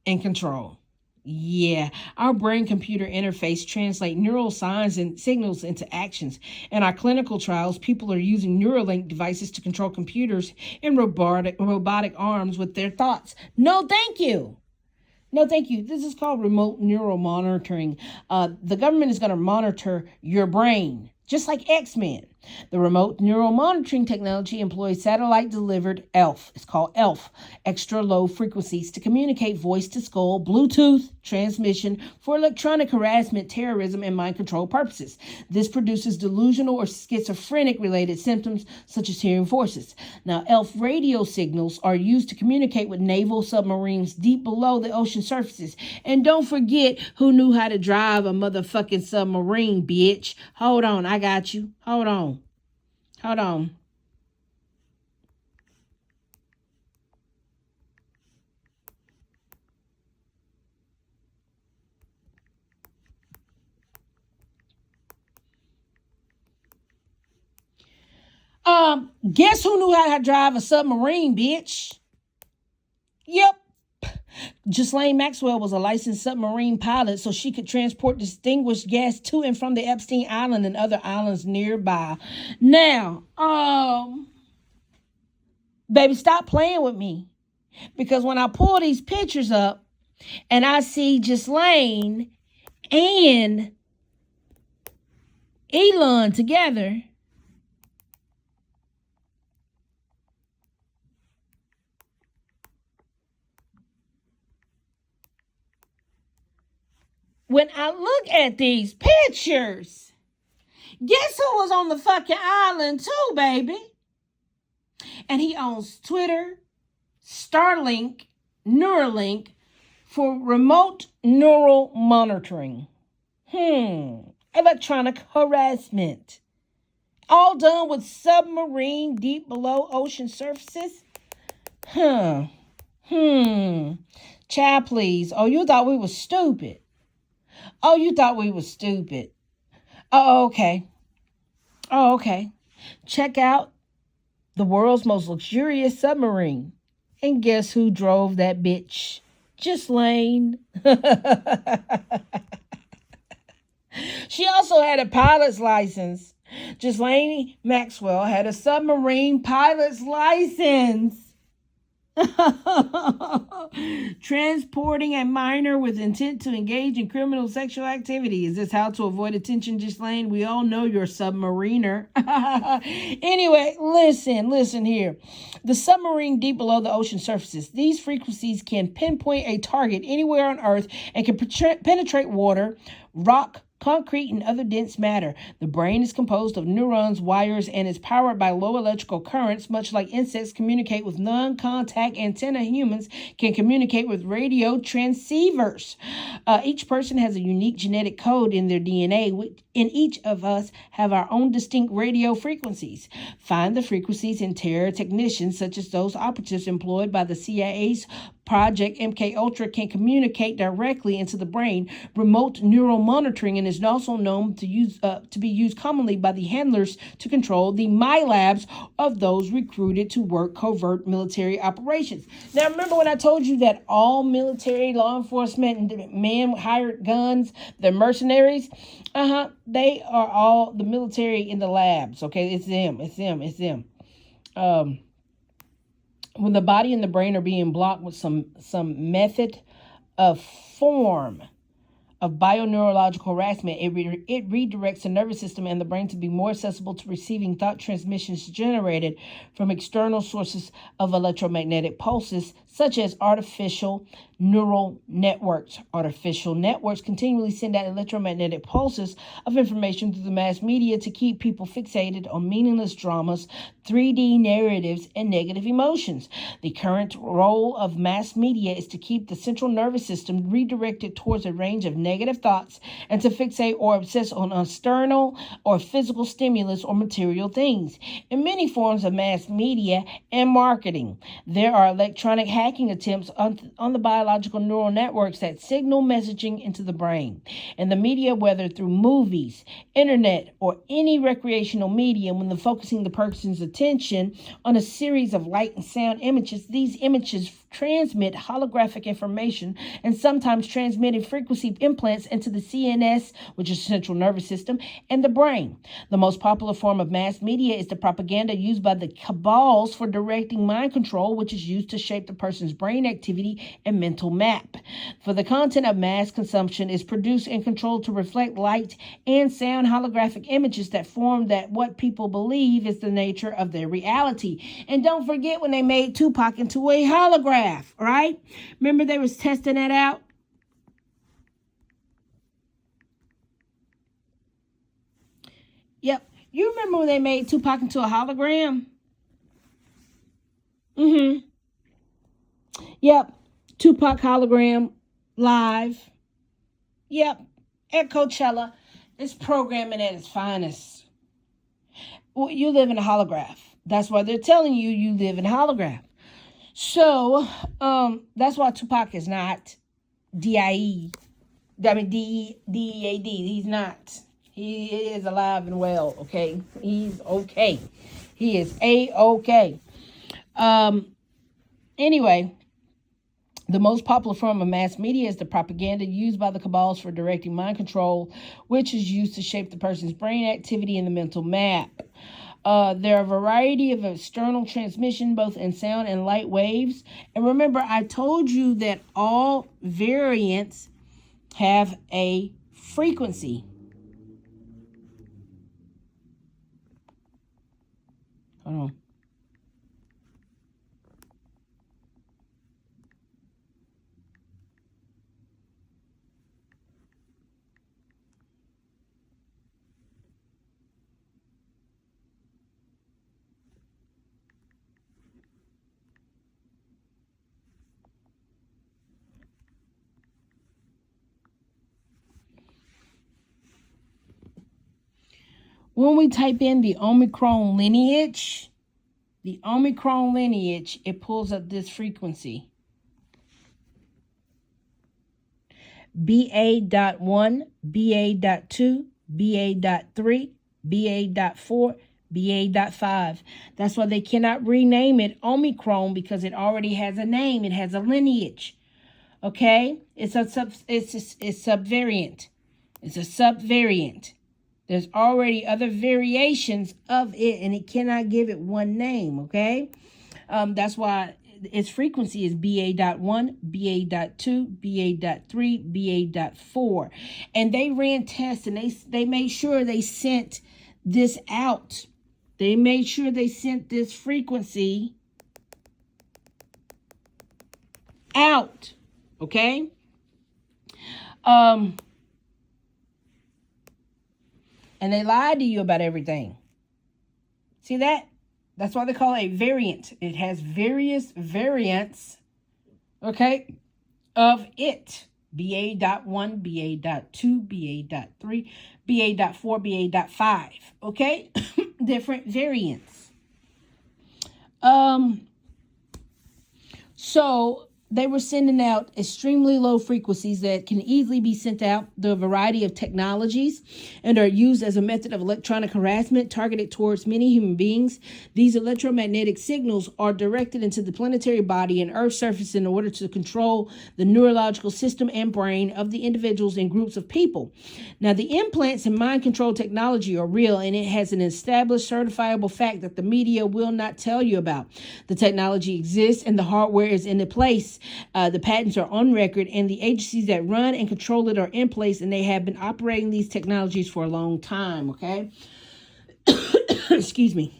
and control. Yeah, our brain-computer interface translate neural signs and signals into actions. In our clinical trials, people are using Neuralink devices to control computers and robotic arms with their thoughts. No, thank you. No, thank you. This is called remote neural monitoring. The government is going to monitor your brain, just like X-Men. The remote neural monitoring technology employs satellite-delivered ELF. It's called ELF, extra low frequencies, to communicate voice-to-skull Bluetooth transmission for electronic harassment, terrorism, and mind control purposes. This produces delusional or schizophrenic-related symptoms such as hearing voices. Now, ELF radio signals are used to communicate with naval submarines deep below the ocean surfaces. And don't forget who knew how to drive a motherfucking submarine, bitch. Hold on, I got you. Hold on. Guess who knew how to drive a submarine, bitch? Yep. Ghislaine Maxwell was a licensed submarine pilot, so she could transport distinguished guests to and from the Epstein Island and other islands nearby. Now, baby, stop playing with me. Because when I pull these pictures up and I see Ghislaine and Elon together, when I look at these pictures, guess who was on the fucking island too, baby? And he owns Twitter, Starlink, Neuralink for remote neural monitoring. Electronic harassment. All done with submarine deep below ocean surfaces? Child, please. Oh, you thought we were stupid. Oh, okay. Check out the world's most luxurious submarine. And guess who drove that bitch? Ghislaine. She also had a pilot's license. Ghislaine Maxwell had a submarine pilot's license. Transporting a minor with intent to engage in criminal sexual activity. Is this how to avoid attention, Ghislaine? We all know you're a submariner. Anyway, listen here. The submarine deep below the ocean surfaces. These frequencies can pinpoint a target anywhere on Earth and can penetrate water, rock, concrete, and other dense matter. The brain is composed of neurons, wires, and is powered by low electrical currents. Much like insects communicate with non-contact antenna, humans can communicate with radio transceivers. Each person has a unique genetic code in their DNA, and each of us have our own distinct radio frequencies. Find the frequencies in terror technicians, such as those operatives employed by the CIA's Project MKUltra, can communicate directly into the brain. Remote neural monitoring and is also known to be used commonly by the handlers to control the MyLabs of those recruited to work covert military operations. Now, remember when I told you that all military, law enforcement, and men with hired guns, they're mercenaries? They are all the military in the labs. Okay, it's them. When the body and the brain are being blocked with some method of form of bioneurological harassment, it redirects the nervous system and the brain to be more accessible to receiving thought transmissions generated from external sources of electromagnetic pulses, such as artificial neural networks. Artificial networks continually send out electromagnetic pulses of information through the mass media to keep people fixated on meaningless dramas, 3D narratives, and negative emotions. The current role of mass media is to keep the central nervous system redirected towards a range of negative thoughts and to fixate or obsess on external or physical stimulus or material things. In many forms of mass media and marketing, there are electronic hacking attempts on the biological neural networks that signal messaging into the brain. In the media, whether through movies, internet, or any recreational medium, when focusing the person's attention on a series of light and sound images, these images transmit holographic information and sometimes transmitting frequency implants into the CNS, which is the central nervous system, and the brain. The most popular form of mass media is the propaganda used by the cabals for directing mind control, which is used to shape the person's brain activity and mental map. For the content of mass consumption is produced and controlled to reflect light and sound holographic images that form that what people believe is the nature of their reality. And don't forget when they made Tupac into a holograph, right? Remember they was testing that out? Yep. You remember when they made Tupac into a hologram? Yep. Tupac hologram live. Yep. At Coachella. It's programming at its finest. Well, you live in a holograph. That's why they're telling you live in a holograph. So, that's why Tupac is not D-I-E. I mean, D-E-A-D. He's not. He is alive and well, okay? He's okay. He is A-okay. Anyway, The most popular form of mass media is the propaganda used by the cabals for directing mind control, which is used to shape the person's brain activity and the mental map. There are a variety of external transmission, both in sound and light waves. And remember, I told you that all variants have a frequency. Hold on. When we type in the Omicron lineage, it pulls up this frequency. BA.1, BA.2, BA.3, BA.4, BA.5. That's why they cannot rename it Omicron, because it already has a name. It has a lineage. Okay? It's a subvariant. It's a subvariant. There's already other variations of it, and it cannot give it one name, okay? That's why its frequency is BA.1, BA.2, BA.3, BA.4. And they ran tests, and they made sure they sent this out. They made sure they sent this frequency out, okay? And they lied to you about everything. See that? That's why they call it a variant. It has various variants, okay, of it. BA.1, BA.2, BA.3, BA.4, BA.5, okay? Different variants. So they were sending out extremely low frequencies that can easily be sent out through a variety of technologies and are used as a method of electronic harassment targeted towards many human beings. These electromagnetic signals are directed into the planetary body and Earth's surface in order to control the neurological system and brain of the individuals and groups of people. Now, the implants and mind control technology are real, and it has an established certifiable fact that the media will not tell you about. The technology exists and the hardware is in place. The patents are on record, and the agencies that run and control it are in place, and they have been operating these technologies for a long time, okay? Excuse me.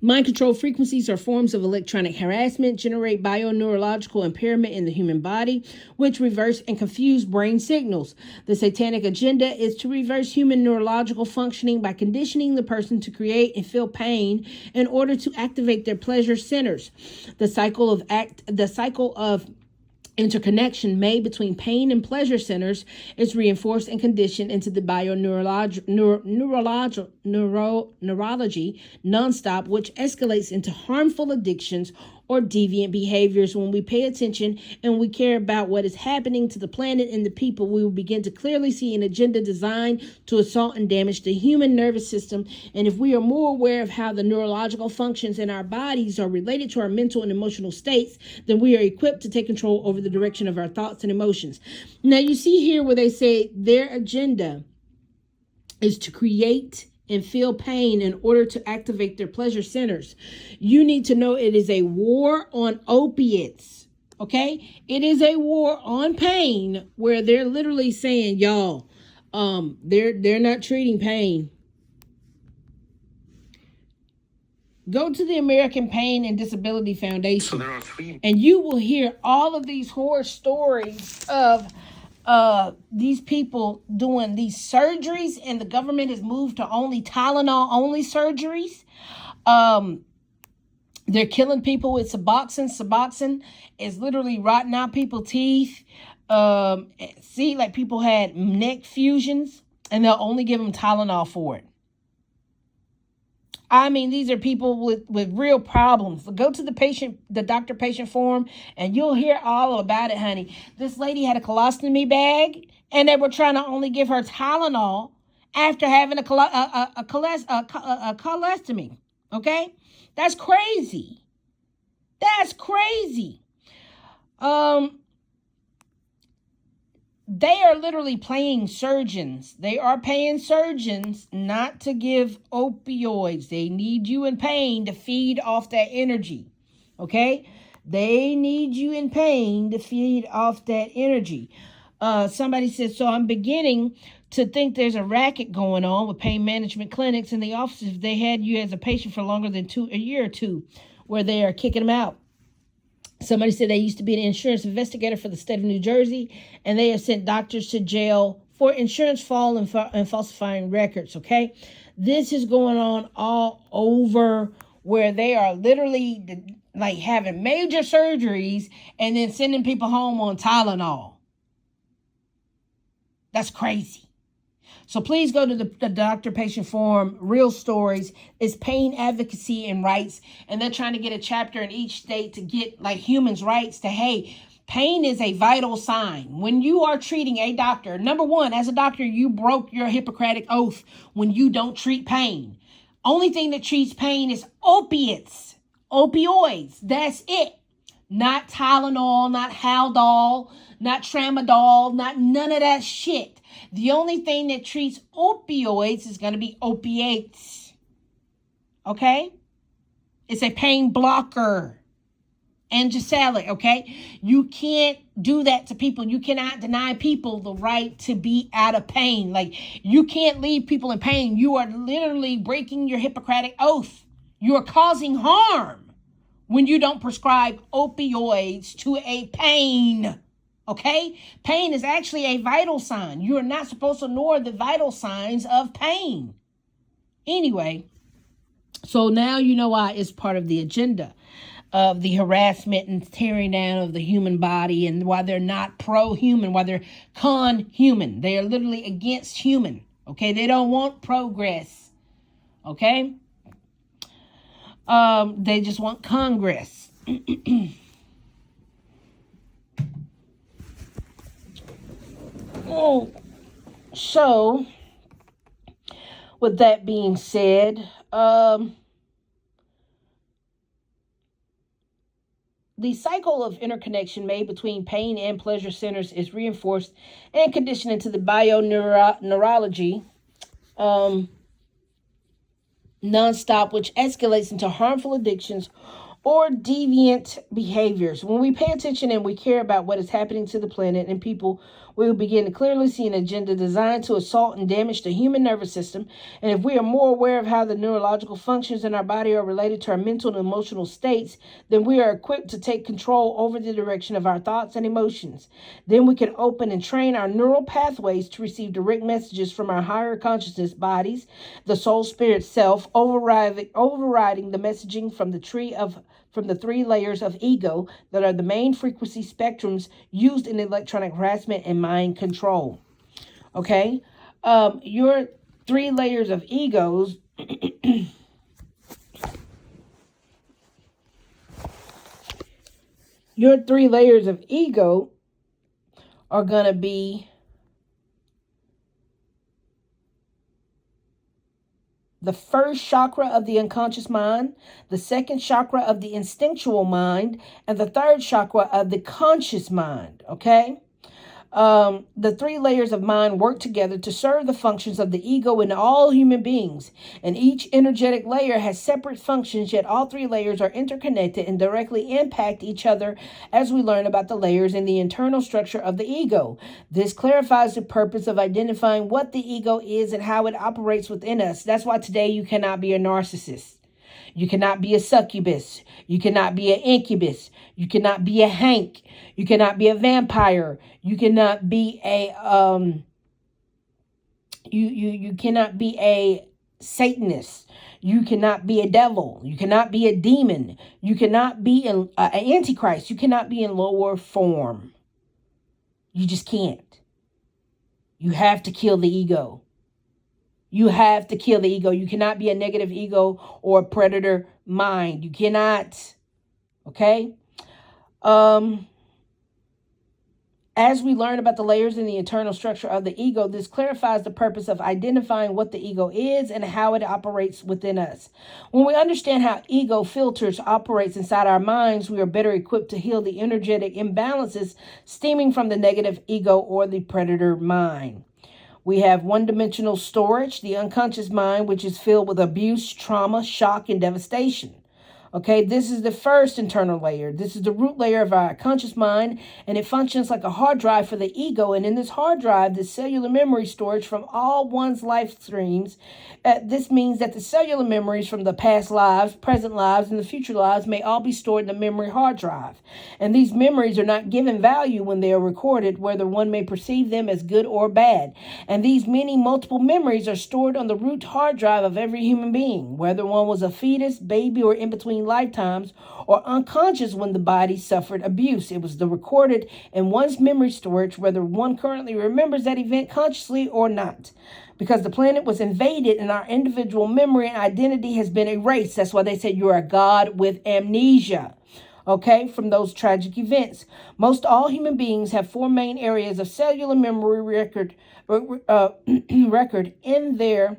Mind control frequencies are forms of electronic harassment, generate bioneurological impairment in the human body, which reverse and confuse brain signals. The satanic agenda is to reverse human neurological functioning by conditioning the person to create and feel pain in order to activate their pleasure centers. The cycle of interconnection made between pain and pleasure centers is reinforced and conditioned into the neurology nonstop, which escalates into harmful addictions or deviant behaviors. When we pay attention and we care about what is happening to the planet and the people, we will begin to clearly see an agenda designed to assault and damage the human nervous system. And if we are more aware of how the neurological functions in our bodies are related to our mental and emotional states, then we are equipped to take control over the direction of our thoughts and emotions. Now, you see here where they say their agenda is to create and feel pain in order to activate their pleasure centers. You need to know it is a war on opiates, okay? It is a war on pain, where they're literally saying, y'all, they're not treating pain. Go to the American Pain and Disability Foundation, So there are three. and you will hear all of these horror stories of these people doing these surgeries, and the government has moved to only Tylenol only surgeries. They're killing people with Suboxone. Suboxone is literally rotting out people's teeth. See, like people had neck fusions, and they'll only give them Tylenol for it. I mean, these are people with real problems. Go to the doctor-patient forum, and you'll hear all about it, honey. This lady had a colostomy bag, and they were trying to only give her Tylenol after having a colostomy. Okay? That's crazy. That's crazy. They are literally paying surgeons. They are paying surgeons not to give opioids. They need you in pain to feed off that energy. Okay? They need you in pain to feed off that energy. Somebody said, so I'm beginning to think there's a racket going on with pain management clinics in the offices. If they had you as a patient for longer than a year or two, where they are kicking them out. Somebody said they used to be an insurance investigator for the state of New Jersey, and they have sent doctors to jail for insurance fraud and falsifying records, okay? This is going on all over, where they are literally like having major surgeries and then sending people home on Tylenol. That's crazy. So please go to the Doctor Patient Forum. Real Stories. It's pain advocacy and rights. And they're trying to get a chapter in each state to get like humans' rights to, hey, pain is a vital sign. When you are treating a doctor, number one, as a doctor, you broke your Hippocratic oath when you don't treat pain. Only thing that treats pain is opiates, opioids. That's it. Not Tylenol, not Haldol, not Tramadol, not none of that shit. The only thing that treats opioids is going to be opiates. Okay? It's a pain blocker. Angisalic, okay? You can't do that to people. You cannot deny people the right to be out of pain. Like, you can't leave people in pain. You are literally breaking your Hippocratic oath. You are causing harm when you don't prescribe opioids to a pain. Okay? Pain is actually a vital sign. You are not supposed to ignore the vital signs of pain. Anyway, so now you know why it's part of the agenda of the harassment and tearing down of the human body, and why they're not pro-human, why they're con-human. They are literally against human. Okay? They don't want progress. Okay? They just want Congress. Oh, so with that being said, the cycle of interconnection made between pain and pleasure centers is reinforced and conditioned into the bioneurology nonstop, which escalates into harmful addictions or deviant behaviors. When we pay attention and we care about what is happening to the planet and people, we will begin to clearly see an agenda designed to assault and damage the human nervous system. And if we are more aware of how the neurological functions in our body are related to our mental and emotional states, then we are equipped to take control over the direction of our thoughts and emotions. Then we can open and train our neural pathways to receive direct messages from our higher consciousness bodies, the soul, spirit, self, overriding the messaging from the three layers of ego that are the main frequency spectrums used in electronic harassment and mind control. Okay? Your three layers of egos your three layers of ego are going to be the first chakra of the unconscious mind, the second chakra of the instinctual mind, and the third chakra of the conscious mind, okay? The three layers of mind work together to serve the functions of the ego in all human beings, and each energetic layer has separate functions, yet all three layers are interconnected and directly impact each other as we learn about the layers and the internal structure of the ego. This clarifies the purpose of identifying what the ego is and how it operates within us. That's why today you cannot be a narcissist. You cannot be a succubus. You cannot be an incubus. You cannot be a Hank. You cannot be a vampire. You cannot be a you cannot be a Satanist. You cannot be a devil. You cannot be a demon. You cannot be an antichrist. You cannot be in lower form. You just can't. You have to kill the ego. You have to kill the ego. You cannot be a negative ego or a predator mind. You cannot. Okay? As we learn about the layers in the internal structure of the ego, this clarifies the purpose of identifying what the ego is and how it operates within us. When we understand how ego filters operates inside our minds, we are better equipped to heal the energetic imbalances stemming from the negative ego or the predator mind. We have one-dimensional storage, the unconscious mind, which is filled with abuse, trauma, shock, and devastation. Okay, this is the first internal layer. This is the root layer of our conscious mind, and it functions like a hard drive for the ego. And in this hard drive, the cellular memory storage from all one's life streams. This means that the cellular memories from the past lives, present lives, and the future lives may all be stored in the memory hard drive. And these memories are not given value when they are recorded, whether one may perceive them as good or bad. And these many multiple memories are stored on the root hard drive of every human being, whether one was a fetus, baby, or in between lifetimes, or unconscious when the body suffered abuse. It was the recorded in one's memory storage, whether one currently remembers that event consciously or not. Because the planet was invaded and our individual memory and identity has been erased. That's why they say you're a god with amnesia. Okay, from those tragic events. Most all human beings have four main areas of cellular memory record in their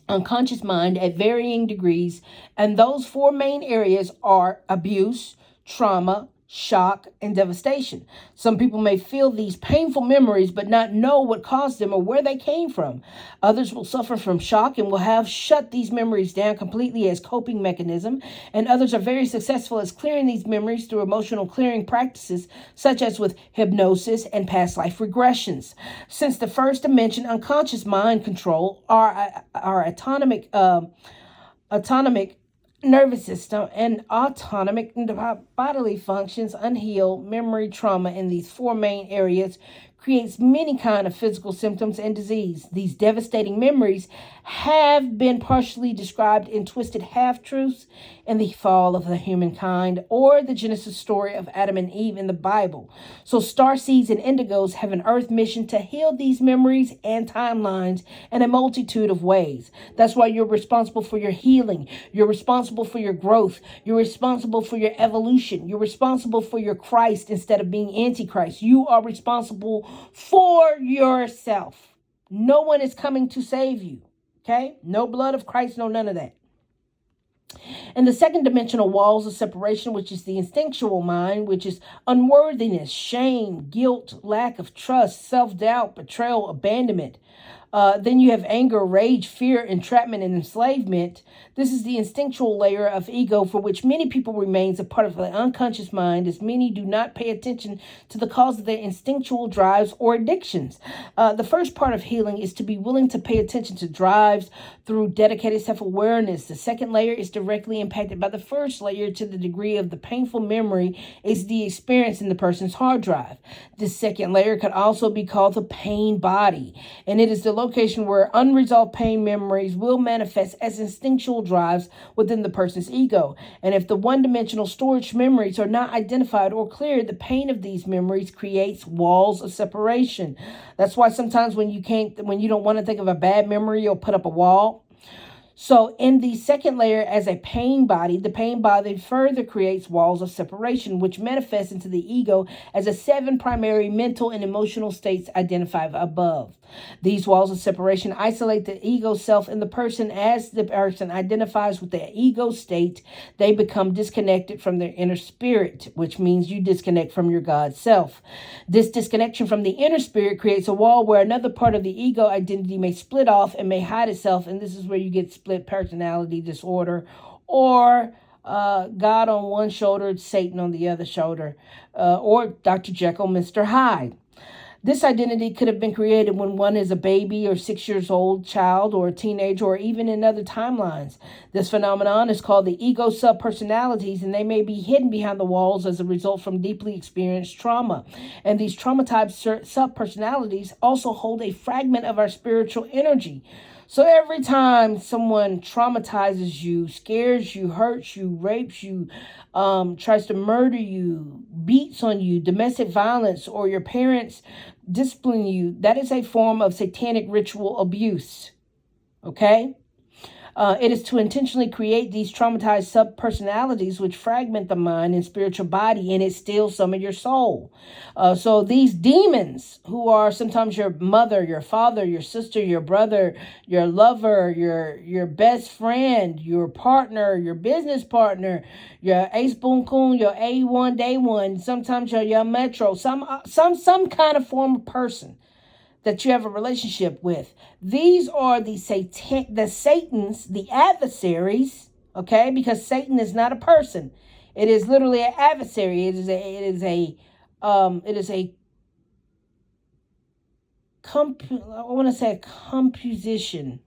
unconscious mind at varying degrees, and those four main areas are abuse, trauma, shock, and devastation. Some people may feel these painful memories but not know what caused them or where they came from. Others will suffer from shock and will have shut these memories down completely as coping mechanism, and others are very successful as clearing these memories through emotional clearing practices such as with hypnosis and past life regressions. Since the first dimension, unconscious mind control, our autonomic nervous system and autonomic bodily functions, unhealed memory trauma in these four main areas creates many kind of physical symptoms and disease. These devastating memories have been partially described in twisted half-truths in the fall of the humankind or the Genesis story of Adam and Eve in the Bible. So starseeds and indigos have an earth mission to heal these memories and timelines in a multitude of ways. That's why you're responsible for your healing. You're responsible for your growth. You're responsible for your evolution. You're responsible for your Christ instead of being Antichrist. You are responsible for yourself. No one is coming to save you. Okay? No blood of Christ, no none of that. And the second dimensional walls of separation, which is the instinctual mind, which is unworthiness, shame, guilt, lack of trust, self-doubt, betrayal, abandonment. Then you have anger, rage, fear, entrapment, and enslavement. This is the instinctual layer of ego for which many people remains a part of the unconscious mind, as many do not pay attention to the cause of their instinctual drives or addictions. The first part of healing is to be willing to pay attention to drives through dedicated self-awareness. The second layer is directly impacted by the first layer to the degree of the painful memory is the experience in the person's hard drive. This second layer could also be called the pain body, and it is the location where unresolved pain memories will manifest as instinctual drives within the person's ego. And if the one-dimensional storage memories are not identified or cleared, the pain of these memories creates walls of separation. That's why sometimes when you don't want to think of a bad memory, you'll put up a wall. So in the second layer as a pain body, the pain body further creates walls of separation, which manifests into the ego as the 7 primary mental and emotional states identified above. These walls of separation isolate the ego self in the person. As the person identifies with the ego state, they become disconnected from their inner spirit, which means you disconnect from your God self. This disconnection from the inner spirit creates a wall where another part of the ego identity may split off and may hide itself, and this is where you get split personality disorder, or God on one shoulder, Satan on the other shoulder, or Dr. Jekyll, Mr. Hyde. This identity could have been created when one is a baby or 6 years old child or a teenager, or even in other timelines. This phenomenon is called the ego subpersonalities, and they may be hidden behind the walls as a result from deeply experienced trauma. And these traumatized subpersonalities also hold a fragment of our spiritual energy. So every time someone traumatizes you, scares you, hurts you, rapes you, tries to murder you, beats on you, domestic violence, or your parents discipline you, that is a form of satanic ritual abuse. Okay? It is to intentionally create these traumatized sub-personalities which fragment the mind and spiritual body, and it steals some of your soul. So these demons, who are sometimes your mother, your father, your sister, your brother, your lover, your best friend, your partner, your business partner, your ace boon coon, your A1 day one, sometimes your metro, some kind of form of person that you have a relationship with. These are the Satans, the adversaries, okay? Because Satan is not a person. It is literally an adversary. It is a composition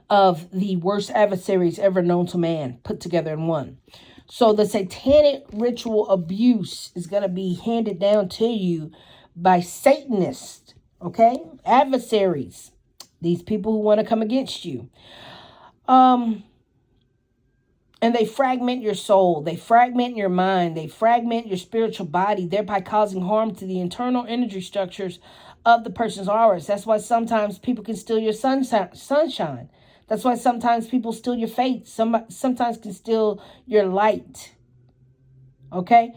of the worst adversaries ever known to man put together in one. So the satanic ritual abuse is going to be handed down to you by Satanists, okay? Adversaries. These people who want to come against you. And they fragment your soul. They fragment your mind. They fragment your spiritual body, thereby causing harm to the internal energy structures of the person's auras. That's why sometimes people can steal your sunshine. That's why sometimes people steal your faith. Sometimes can steal your light. Okay?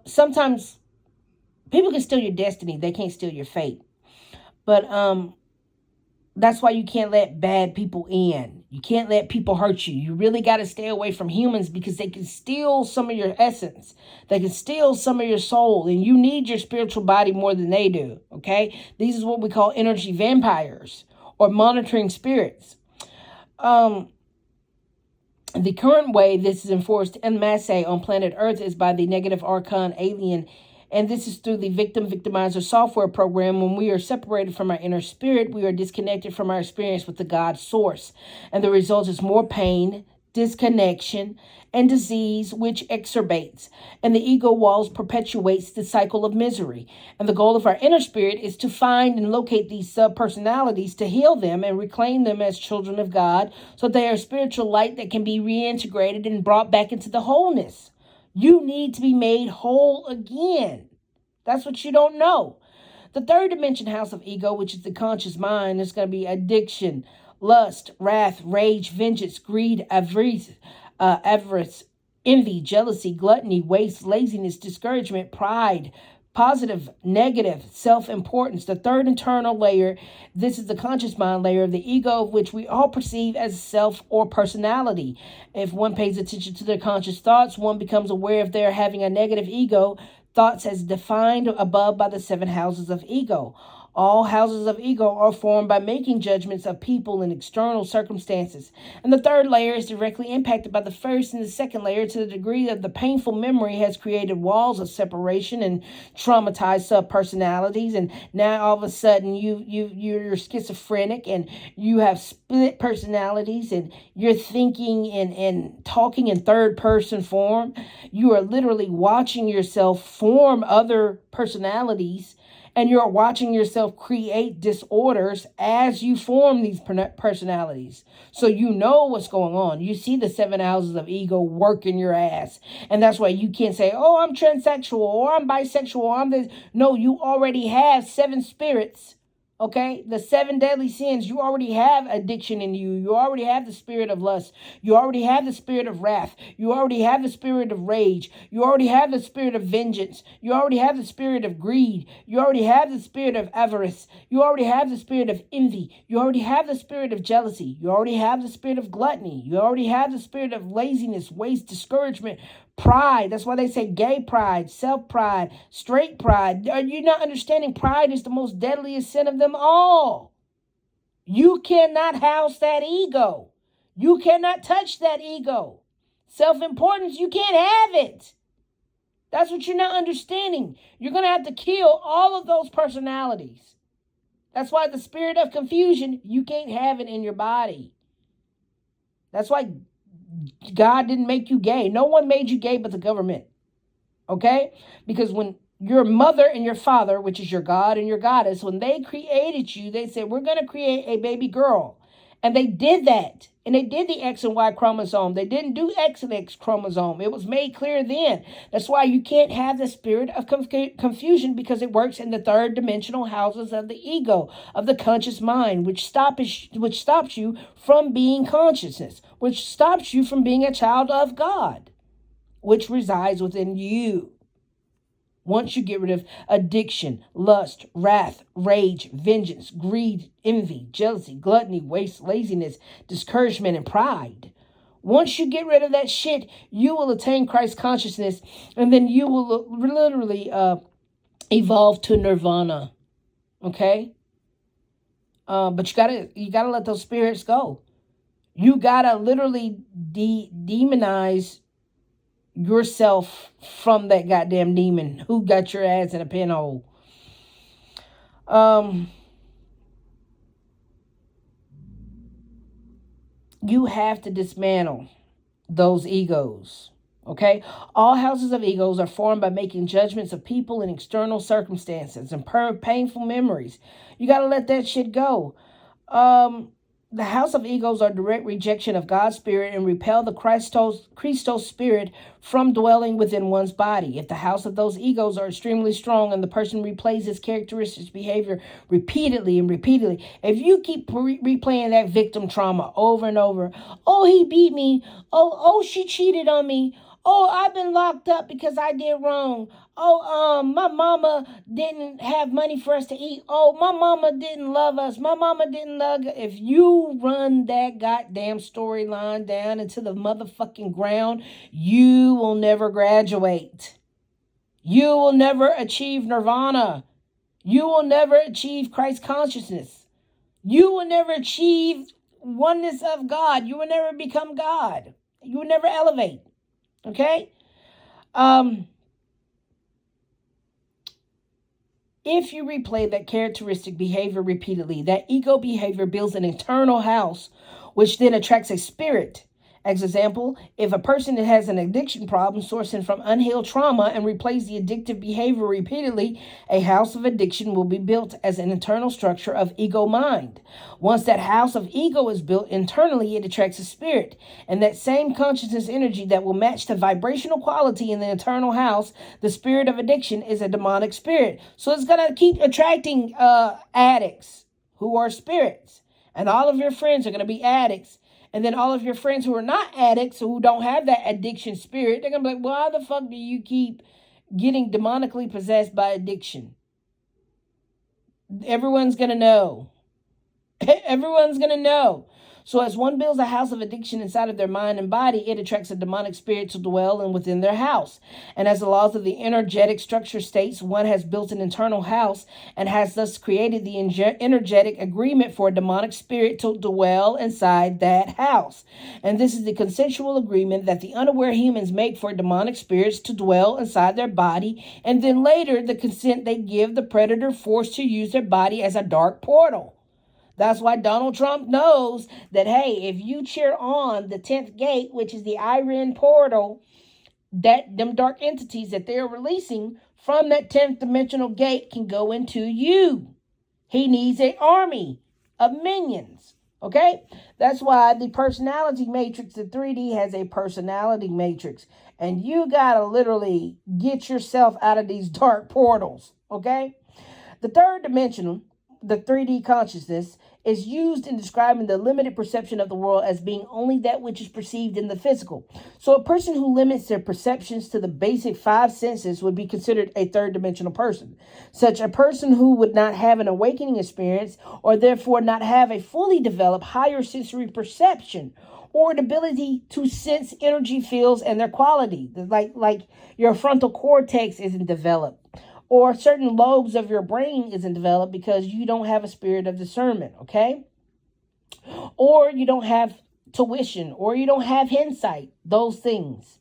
Sometimes people can steal your destiny. They can't steal your fate. But that's why you can't let bad people in. You can't let people hurt you. You really got to stay away from humans because they can steal some of your essence. They can steal some of your soul. And you need your spiritual body more than they do. Okay? These is what we call energy vampires or monitoring spirits. The current way this is enforced en masse on planet Earth is by the negative archon alien. And this is through the victim-victimizer software program. When we are separated from our inner spirit, we are disconnected from our experience with the God source. And the result is more pain, disconnection, and disease, which exacerbates. And the ego walls perpetuates the cycle of misery. And the goal of our inner spirit is to find and locate these sub-personalities, to heal them and reclaim them as children of God, so they are spiritual light that can be reintegrated and brought back into the wholeness. You need to be made whole again. That's what you don't know. The third dimension house of ego, which is the conscious mind, is going to be addiction, lust, wrath, rage, vengeance, greed, avarice, envy, jealousy, gluttony, waste, laziness, discouragement, pride, positive, negative, self-importance. The third internal layer, this is the conscious mind layer of the ego, which we all perceive as self or personality. If one pays attention to their conscious thoughts, one becomes aware if they're having a negative ego, thoughts as defined above by the 7 houses of ego. All houses of ego are formed by making judgments of people and external circumstances. And the third layer is directly impacted by the first and the second layer to the degree that the painful memory has created walls of separation and traumatized sub-personalities. And now all of a sudden you're schizophrenic and you have split personalities and you're thinking and talking in third person form. You are literally watching yourself form other personalities. And you're watching yourself create disorders as you form these personalities. So you know what's going on. You see the 7 houses of ego working your ass. And that's why you can't say, oh, I'm transsexual or I'm bisexual or I'm this. No, you already have 7 spirits. Okay, the 7 deadly sins, you already have addiction in you. You already have the spirit of lust. You already have the spirit of wrath. You already have the spirit of rage. You already have the spirit of vengeance. You already have the spirit of greed. You already have the spirit of avarice. You already have the spirit of envy. You already have the spirit of jealousy. You already have the spirit of gluttony. You already have the spirit of laziness, waste, discouragement, pride. That's why they say gay pride, self-pride, straight pride. Are you not understanding? Pride is the most deadliest sin of them all. You cannot house that ego. You cannot touch that ego. Self-importance, you can't have it. That's what you're not understanding. You're going to have to kill all of those personalities. That's why the spirit of confusion, you can't have it in your body. That's why God didn't make you gay. No one made you gay but the government. Okay? Because when your mother and your father, which is your God and your goddess, when they created you, they said, we're going to create a baby girl. And they did that. And they did the X and Y chromosome. They didn't do X and X chromosome. It was made clear then. That's why you can't have the spirit of confusion, because it works in the third dimensional houses of the ego, of the conscious mind, which stops you from being consciousness, which stops you from being a child of God, which resides within you. Once you get rid of addiction, lust, wrath, rage, vengeance, greed, envy, jealousy, gluttony, waste, laziness, discouragement, and pride. Once you get rid of that shit, you will attain Christ consciousness, and then you will literally evolve to nirvana. Okay? But you gotta let those spirits go. You gotta literally demonize yourself from that goddamn demon who got your ass in a pinhole. You have to dismantle those egos. Okay? All houses of egos are formed by making judgments of people and external circumstances and painful memories. You got to let that shit go. The house of egos are direct rejection of God's spirit and repel the Christos spirit from dwelling within one's body. If the house of those egos are extremely strong and the person replays his characteristics, behavior repeatedly and repeatedly, if you keep replaying that victim trauma over and over, oh, he beat me, oh, she cheated on me, oh, I've been locked up because I did wrong. Oh, my mama didn't have money for us to eat. Oh, my mama didn't love us. My mama didn't love us. If you run that goddamn storyline down into the motherfucking ground, you will never graduate. You will never achieve nirvana. You will never achieve Christ consciousness. You will never achieve oneness of God. You will never become God. You will never elevate. Okay? If you replay that characteristic behavior repeatedly, that ego behavior builds an internal house, which then attracts a spirit. As example, if a person that has an addiction problem sourcing from unhealed trauma and replays the addictive behavior repeatedly, a house of addiction will be built as an internal structure of ego mind. Once that house of ego is built internally, it attracts a spirit. And that same consciousness energy that will match the vibrational quality in the internal house, the spirit of addiction, is a demonic spirit. So it's going to keep attracting addicts who are spirits. And all of your friends are going to be addicts. And then all of your friends who are not addicts, who don't have that addiction spirit, they're going to be like, why the fuck do you keep getting demonically possessed by addiction? Everyone's going to know. Everyone's going to know. So as one builds a house of addiction inside of their mind and body, it attracts a demonic spirit to dwell in within their house. And as the laws of the energetic structure states, one has built an internal house and has thus created the energetic agreement for a demonic spirit to dwell inside that house. And this is the consensual agreement that the unaware humans make for demonic spirits to dwell inside their body. And then later, the consent they give the predator forced to use their body as a dark portal. That's why Donald Trump knows that, hey, if you cheer on the 10th gate, which is the Iron portal, that them dark entities that they're releasing from that 10th dimensional gate can go into you. He needs an army of minions. Okay? That's why the personality matrix, the 3D, has a personality matrix. And you got to literally get yourself out of these dark portals. Okay? The third dimensional, the 3D consciousness, is used in describing the limited perception of the world as being only that which is perceived in the physical. So a person who limits their perceptions to the basic 5 senses would be considered a third dimensional person. Such a person who would not have an awakening experience, or therefore not have a fully developed higher sensory perception, or an ability to sense energy fields and their quality. Like your frontal cortex isn't developed, or certain lobes of your brain isn't developed because you don't have a spirit of discernment, okay? Or you don't have tuition, or you don't have insight, those things.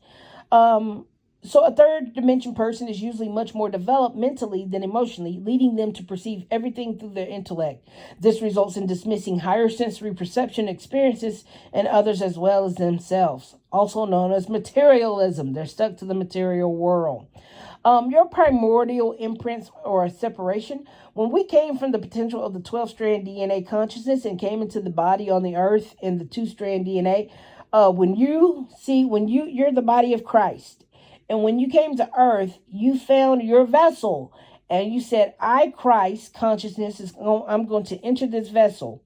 So a third dimension person is usually much more developed mentally than emotionally, leading them to perceive everything through their intellect. This results in dismissing higher sensory perception experiences and others as well as themselves, also known as materialism. They're stuck to the material world. Your primordial imprints or separation. When we came from the potential of the 12-strand DNA consciousness and came into the body on the earth in the 2-strand DNA, you're the body of Christ. And when you came to earth, you found your vessel. And you said, I, Christ, consciousness, I'm going to enter this vessel.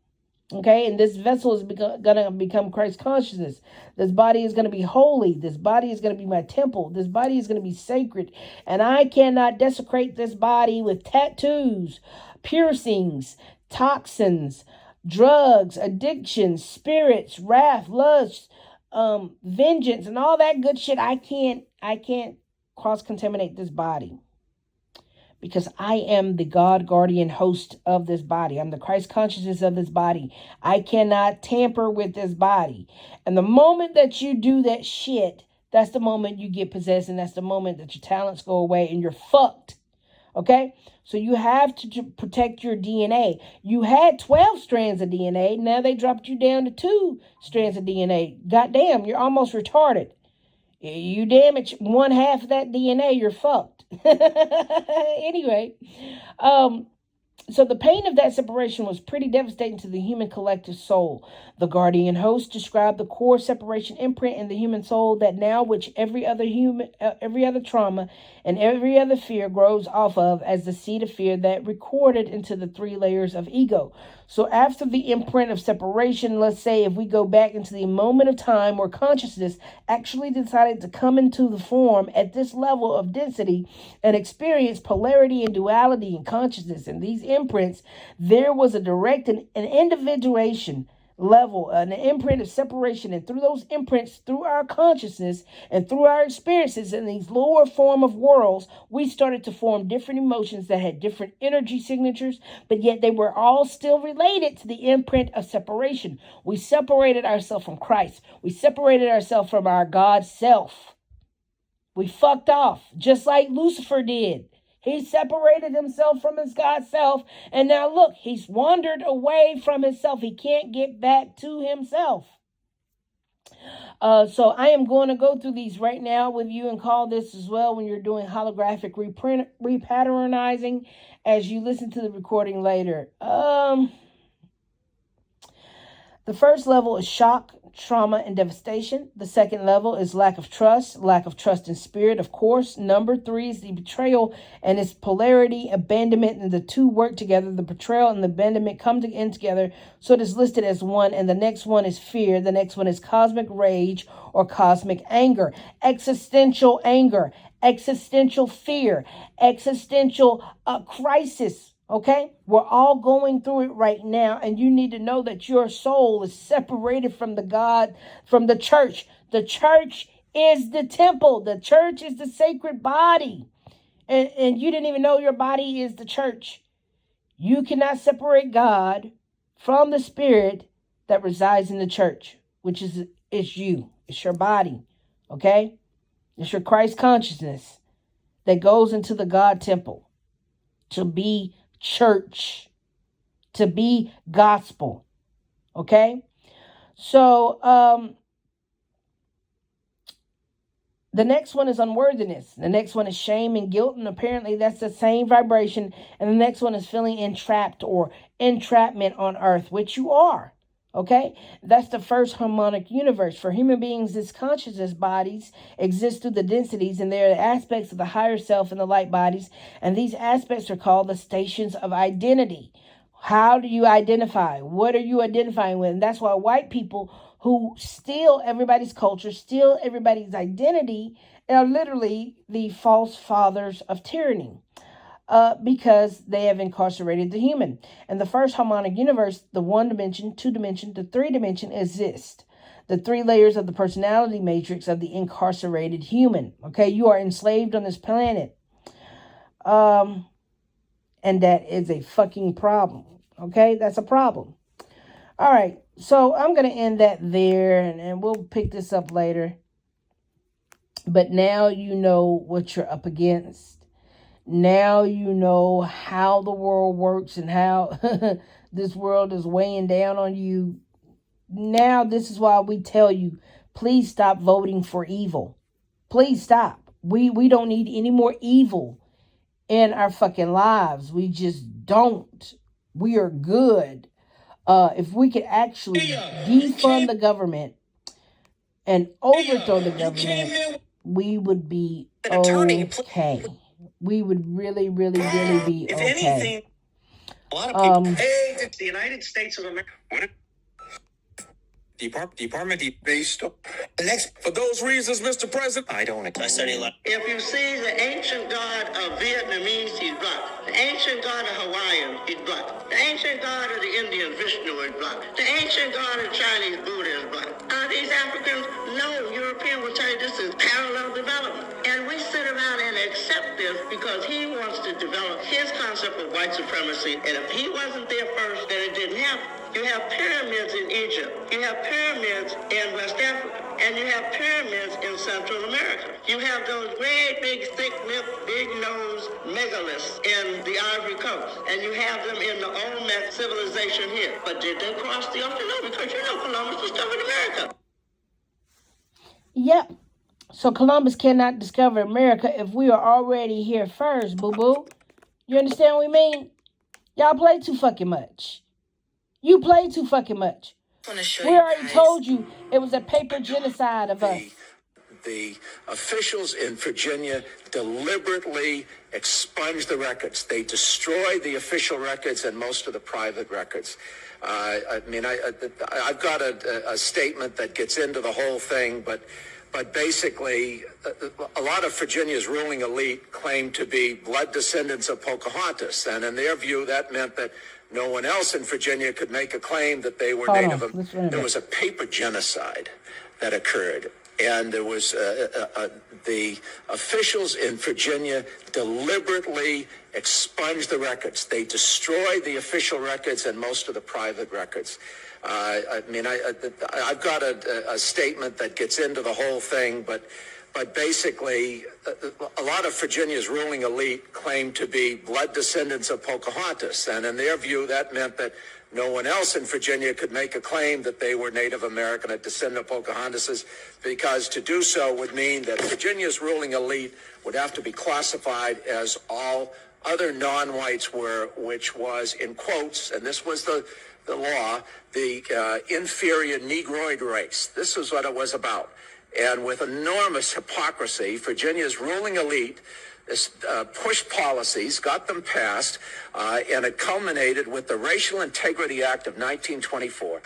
Okay, and this vessel is going to become Christ consciousness. This body is going to be holy. This body is going to be my temple. This body is going to be sacred. And I cannot desecrate this body with tattoos, piercings, toxins, drugs, addictions, spirits, wrath, lust, vengeance, and all that good shit. I can't cross-contaminate this body. Because I am the God guardian host of this body. I'm the Christ consciousness of this body. I cannot tamper with this body. And the moment that you do that shit, that's the moment you get possessed. And that's the moment that your talents go away and you're fucked. Okay? So you have to protect your DNA. You had 12 strands of DNA. Now they dropped you down to 2 strands of DNA. Goddamn, you're almost retarded. You damage one half of that DNA, you're fucked. Anyway, so the pain of that separation was pretty devastating to the human collective soul. The guardian host described the core separation imprint in the human soul that now, which every other trauma and every other fear grows off of as the seed of fear that recorded into the 3 layers of ego. So after the imprint of separation, let's say if we go back into the moment of time where consciousness actually decided to come into the form at this level of density and experience polarity and duality in consciousness and these imprints, there was a direct and an individuation level, an imprint of separation. And through those imprints, through our consciousness and through our experiences in these lower form of worlds, we started to form different emotions that had different energy signatures, but yet they were all still related to the imprint of separation. We separated ourselves from Christ. We separated ourselves from our God self. We fucked off, just like Lucifer did. He separated himself from his God self. And now look, he's wandered away from himself. He can't get back to himself. So I am going to go through these right now with you and call this as well when you're doing holographic repatternizing as you listen to the recording later. The first level is shock, trauma, and devastation. The second level is lack of trust in spirit, of course. Number 3 is the betrayal and its polarity, abandonment, and the two work together. The betrayal and the abandonment come in together, so it is listed as one, and the next one is fear. The next one is cosmic rage or cosmic anger, existential fear, existential crisis. Okay, we're all going through it right now, and you need to know that your soul is separated from the church. The church is the temple. The church is the sacred body. And you didn't even know your body is the church. You cannot separate God from the spirit that resides in the church, which is you. It's your body. Okay? It's your Christ consciousness that goes into the God temple to be church, to be gospel. Okay? So, the next one is unworthiness. The next one is shame and guilt, and apparently that's the same vibration. And the next one is feeling entrapped or entrapment on earth, which you are. Okay? That's the first harmonic universe. For human beings, this consciousness bodies exist through the densities, and they're the aspects of the higher self and the light bodies. And these aspects are called the stations of identity. How do you identify? What are you identifying with? And that's why white people who steal everybody's culture, steal everybody's identity, are literally the false fathers of tyranny. Because they have incarcerated the human. And the first harmonic universe, the 1 dimension, 2 dimension, the 3 dimension exist. The 3 layers of the personality matrix of the incarcerated human. Okay, you are enslaved on this planet. And that is a fucking problem. Okay, that's a problem. All right, so I'm going to end that there, and we'll pick this up later. But now you know what you're up against. Now you know how the world works and how this world is weighing down on you. Now this is why we tell you, please stop voting for evil. Please stop. We don't need any more evil in our fucking lives. We just don't. We are good. If we could actually defund the government and overthrow the government, we would be okay. We would really, really, really be okay. If anything, a lot of people the United States of America. Department based next for those reasons, Mr. President. I study a lot. If you see the ancient god of Vietnamese, he's black. The ancient god of Hawaiian, he's black. The ancient god of the Indian, Vishnu, is black. The ancient god of Chinese, Buddha, is black. Are these Africans? No, European will tell you this is parallel development. And we sit around and accept this because he wants to develop his concept of white supremacy. And if he wasn't there first, then it didn't happen. You have pyramids in Egypt. You have pyramids in West Africa. And you have pyramids in Central America. You have those great big thick-lipped, big-nosed megaliths in the Ivory Coast. And you have them in the Olmec civilization here. But did they cross the ocean? No, because you know Columbus discovered America. Yep. So Columbus cannot discover America if we are already here first, boo-boo. You understand what we mean? Y'all play too fucking much. You play too fucking much. We already told you it was a paper genocide of us. The officials in Virginia deliberately expunged the records. They destroyed the official records and most of the private records. I've got a statement that gets into the whole thing, but basically, a lot of Virginia's ruling elite claimed to be blood descendants of Pocahontas, and in their view, that meant that no one else in Virginia could make a claim that they were Native American. There was a paper genocide that occurred, and there was the officials in Virginia deliberately expunged the records. They destroyed the official records and most of the private records. I've got a statement that gets into the whole thing, but basically, a lot of Virginia's ruling elite claimed to be blood descendants of Pocahontas, and in their view, that meant that no one else in Virginia could make a claim that they were Native American, a descendant of Pocahontas, because to do so would mean that Virginia's ruling elite would have to be classified as all other non-whites were, which was, in quotes, and this was the law, the inferior Negroid race. This is what it was about. And with enormous hypocrisy, Virginia's ruling elite pushed policies, got them passed, and it culminated with the Racial Integrity Act of 1924.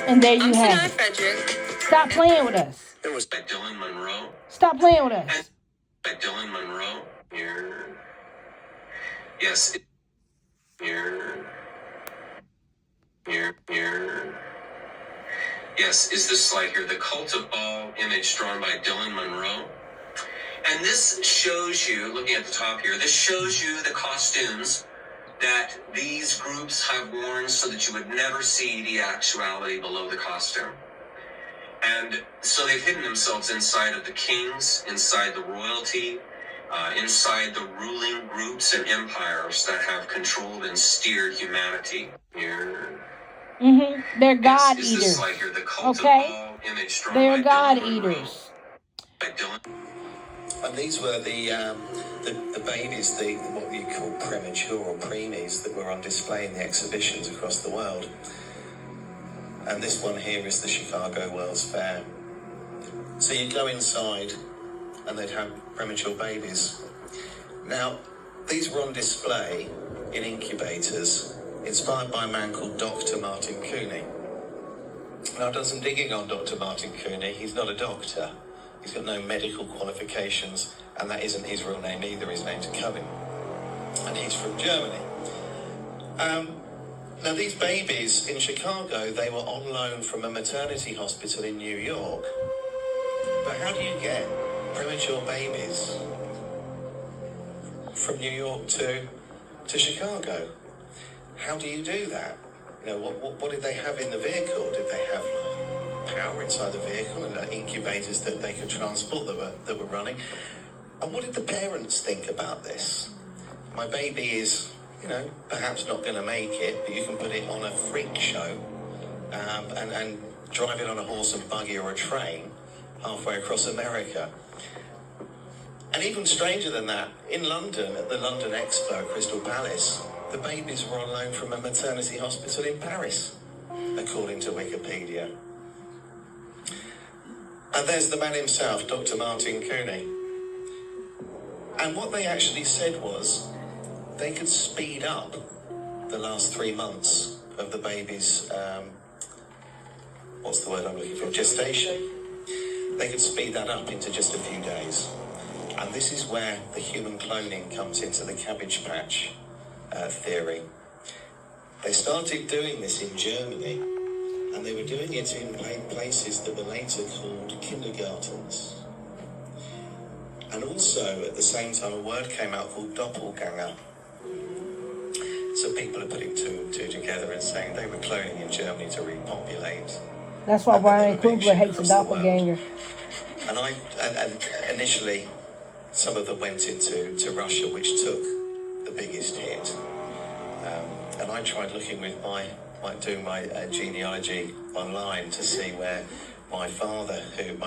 And there you have it. Frederick. Stop playing with us. It was By Dylan Monroe. Stop playing with us. By Dylan Monroe. Here. Yes. Here. Yes, is this slide here, the Cult of Baal image drawn by Dylan Monroe. And this shows you, looking at the top here, this shows you the costumes that these groups have worn so that you would never see the actuality below the costume. And so they've hidden themselves inside of the kings, inside the royalty, inside the ruling groups and empires that have controlled and steered humanity. Here. They're God Is eaters. this slide here, the Cult Okay? of Baal image drawn They're by God Dylan Monroe. eaters. By Dylan. And these were the babies, what you call premature or preemies, that were on display in the exhibitions across the world. And this one here is the Chicago World's Fair. So you'd go inside and they'd have premature babies. Now, these were on display in incubators, inspired by a man called Dr. Martin Cooney. Now, I've done some digging on Dr. Martin Cooney. He's not a doctor. He's got no medical qualifications, and that isn't his real name either. His name's Cohen, and he's from Germany. Now, these babies in Chicago, they were on loan from a maternity hospital in New York. But how do you get premature babies from New York to Chicago? How do you do that? You know, what did they have in the vehicle? Did they have power inside the vehicle and incubators that they could transport that were running? And what did the parents think about this? My baby is, perhaps not going to make it, but you can put it on a freak show and drive it on a horse and buggy or a train halfway across America. And even stranger than that, in London, at the London Expo, Crystal Palace, the babies were on loan from a maternity hospital in Paris, according to Wikipedia. And there's the man himself, Dr. Martin Cooney. And what they actually said was they could speed up the last 3 months of the baby's, what's the word I'm looking for, gestation. They could speed that up into just a few days. And this is where the human cloning comes into the Cabbage Patch theory. They started doing this in Germany, and they were doing it in places that were later called kindergartens. And also, at the same time, a word came out called doppelganger. So people are putting two and two together and saying they were cloning in Germany to repopulate. That's why Brian Kugler hates a across the world. doppelganger. And initially, some of them went into Russia, which took the biggest hit. And I tried looking with doing my genealogy online to see where my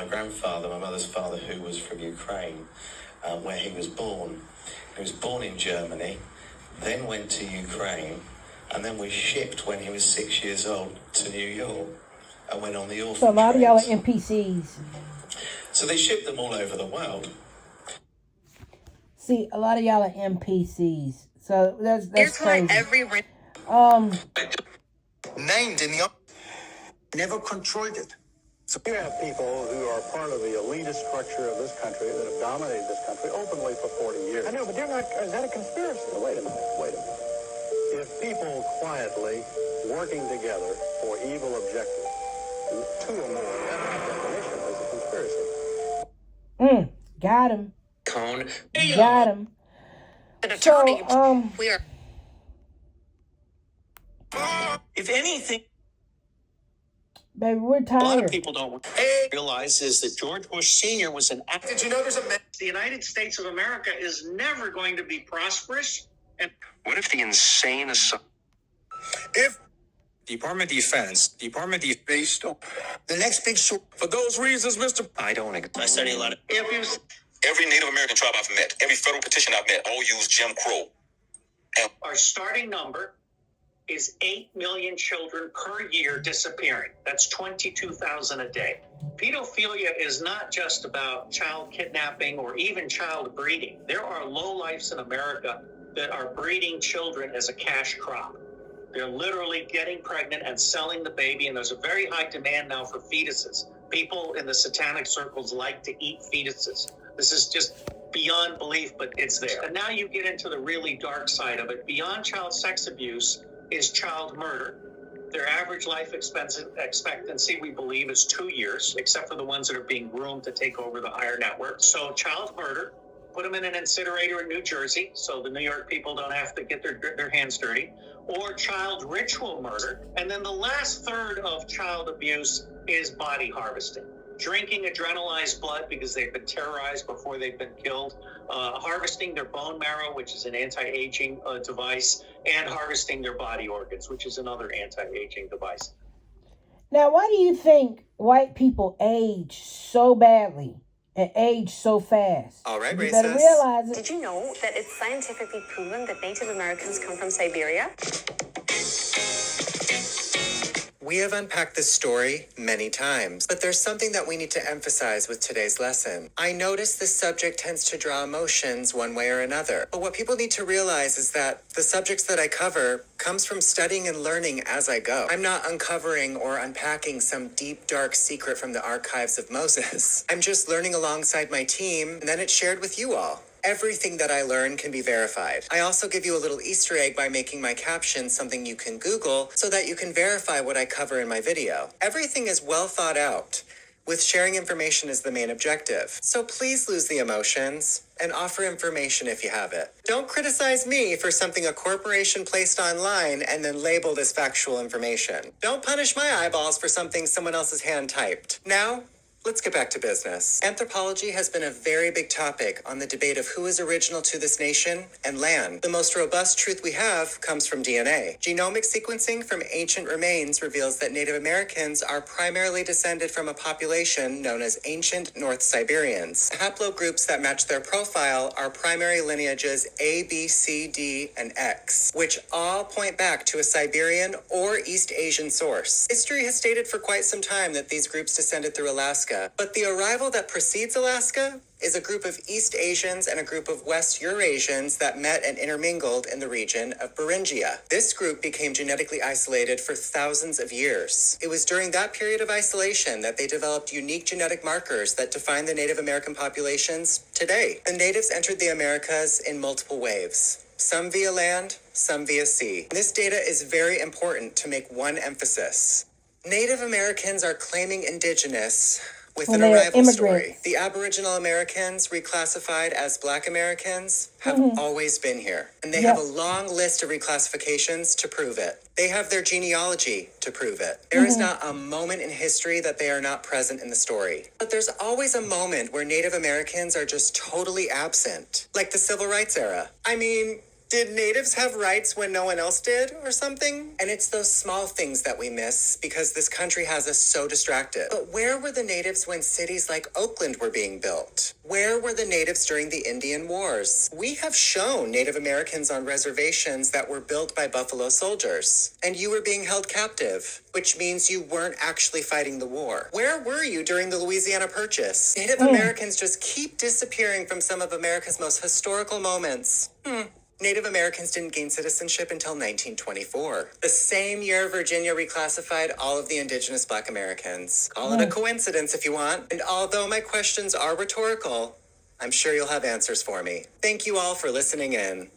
grandfather, my mother's father, who was from Ukraine, where he was born. He was born in Germany, then went to Ukraine, and then was shipped when he was 6 years old to New York and went on the orphan So a lot of y'all are trains. NPCs. So they shipped them all over the world. See, a lot of y'all are NPCs. So that's crazy. Named in the never controlled it. So you have people who are part of the elitist structure of this country that have dominated this country openly for 40 years. I know, but they're not. Is that a conspiracy? Well, wait a minute. If people quietly working together for evil objectives, two or more, that's the definition is a conspiracy. Got him. Cone. Got him. So, We are. If anything, baby, we're a lot of tired. people don't realize is that George Bush Sr. was an actor. Did you know there's a man? The United States of America is never going to be prosperous. And What if the insane assumption? If Department of Defense, based on the next big show. For those reasons, Mr. I study a lot of. Every Native American tribe I've met, every federal petition I've met, all use Jim Crow. our starting number is 8 million children per year disappearing. That's 22,000 a day. Pedophilia is not just about child kidnapping or even child breeding. There are lowlifes in America that are breeding children as a cash crop. They're literally getting pregnant and selling the baby, and there's a very high demand now for fetuses. People in the satanic circles like to eat fetuses. This is just beyond belief, but it's there. And now you get into the really dark side of it. Beyond child sex abuse is child murder. Their average life expectancy, we believe, is 2 years, except for the ones that are being groomed to take over the higher network. So child murder, put them in an incinerator in New Jersey so the New York people don't have to get their hands dirty, or child ritual murder. And then the last third of child abuse is body harvesting. Drinking adrenalized blood because they've been terrorized before they've been killed, harvesting their bone marrow, which is an anti-aging device, and harvesting their body organs, which is another anti-aging device. Now, why do you think white people age so badly and age so fast? All right, You better racist. realize it. Did you know that it's scientifically proven that Native Americans come from Siberia? We have unpacked this story many times, but there's something that we need to emphasize with today's lesson. I notice this subject tends to draw emotions one way or another, but what people need to realize is that the subjects that I cover comes from studying and learning as I go. I'm not uncovering or unpacking some deep, dark secret from the archives of Moses. I'm just learning alongside my team, and then it's shared with you all. Everything that I learn can be verified. I also give you a little Easter egg by making my captions something you can Google so that you can verify what I cover in my video. Everything is well thought out, with sharing information as the main objective. So please lose the emotions and offer information if you have it. Don't criticize me for something a corporation placed online and then labeled as factual information. Don't punish my eyeballs for something someone else's hand typed. Now, Let's get back to business. Anthropology has been a very big topic on the debate of who is original to this nation and land. The most robust truth we have comes from DNA. Genomic sequencing from ancient remains reveals that Native Americans are primarily descended from a population known as ancient North Siberians. Haplogroups that match their profile are primary lineages A, B, C, D, and X, which all point back to a Siberian or East Asian source. History has stated for quite some time that these groups descended through Alaska, but the arrival that precedes Alaska is a group of East Asians and a group of West Eurasians that met and intermingled in the region of Beringia. This group became genetically isolated for thousands of years. It was during that period of isolation that they developed unique genetic markers that define the Native American populations today. The natives entered the Americas in multiple waves. Some via land, some via sea. This data is very important to make one emphasis. Native Americans are claiming indigenous with an arrival story. The Aboriginal Americans, reclassified as Black Americans, have always been here. And they have a long list of reclassifications to prove it. They have their genealogy to prove it. There is not a moment in history that they are not present in the story. But there's always a moment where Native Americans are just totally absent, like the Civil Rights era. I mean, did natives have rights when no one else did or something? And it's those small things that we miss because this country has us so distracted. But where were the natives when cities like Oakland were being built? Where were the natives during the Indian Wars? We have shown Native Americans on reservations that were built by Buffalo Soldiers, and you were being held captive, which means you weren't actually fighting the war. Where were you during the Louisiana Purchase? Native Americans just keep disappearing from some of America's most historical moments. Native Americans didn't gain citizenship until 1924, the same year Virginia reclassified all of the indigenous Black Americans. Call it a coincidence if you want. And although my questions are rhetorical, I'm sure you'll have answers for me. Thank you all for listening in.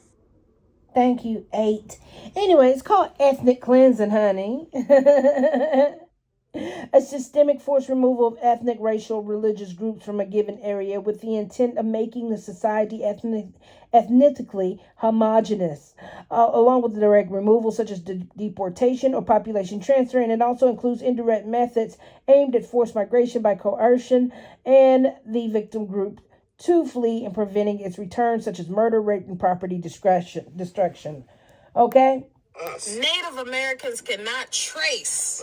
Thank you, 8. Anyway, it's called ethnic cleansing, honey. A systemic forced removal of ethnic, racial, religious groups from a given area with the intent of making the society ethnically homogenous, along with the direct removal such as deportation or population transfer, and it also includes indirect methods aimed at forced migration by coercion and the victim group to flee and preventing its return, such as murder, rape, and property destruction. Okay? Native Americans cannot trace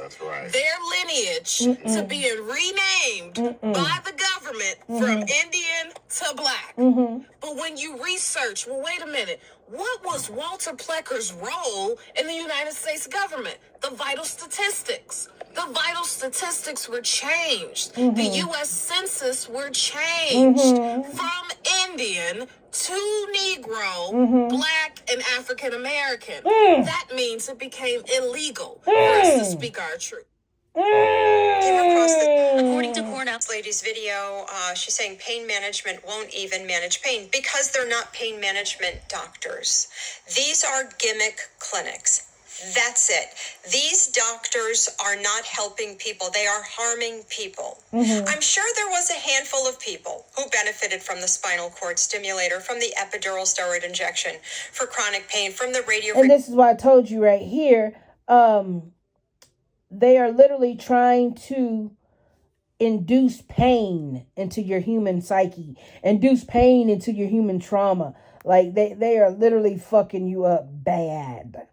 their lineage to being renamed by the government from Indian to Black. But when you research, well, wait a minute, what was Walter Plecker's role in the United States government? The vital statistics. The vital statistics were changed. The U.S. Census were changed from Indian to Negro, Black, and African American. That means it became illegal for us to speak our truth. According to Cornell's lady's video, she's saying pain management won't even manage pain because they're not pain management doctors. These are gimmick clinics. That's it. These doctors are not helping people. They are harming people. I'm sure there was a handful of people who benefited from the spinal cord stimulator, from the epidural steroid injection, for chronic pain, from the radio. And this is why I told you right here, they are literally trying to induce pain into your human psyche, induce pain into your human trauma. Like they are literally fucking you up bad.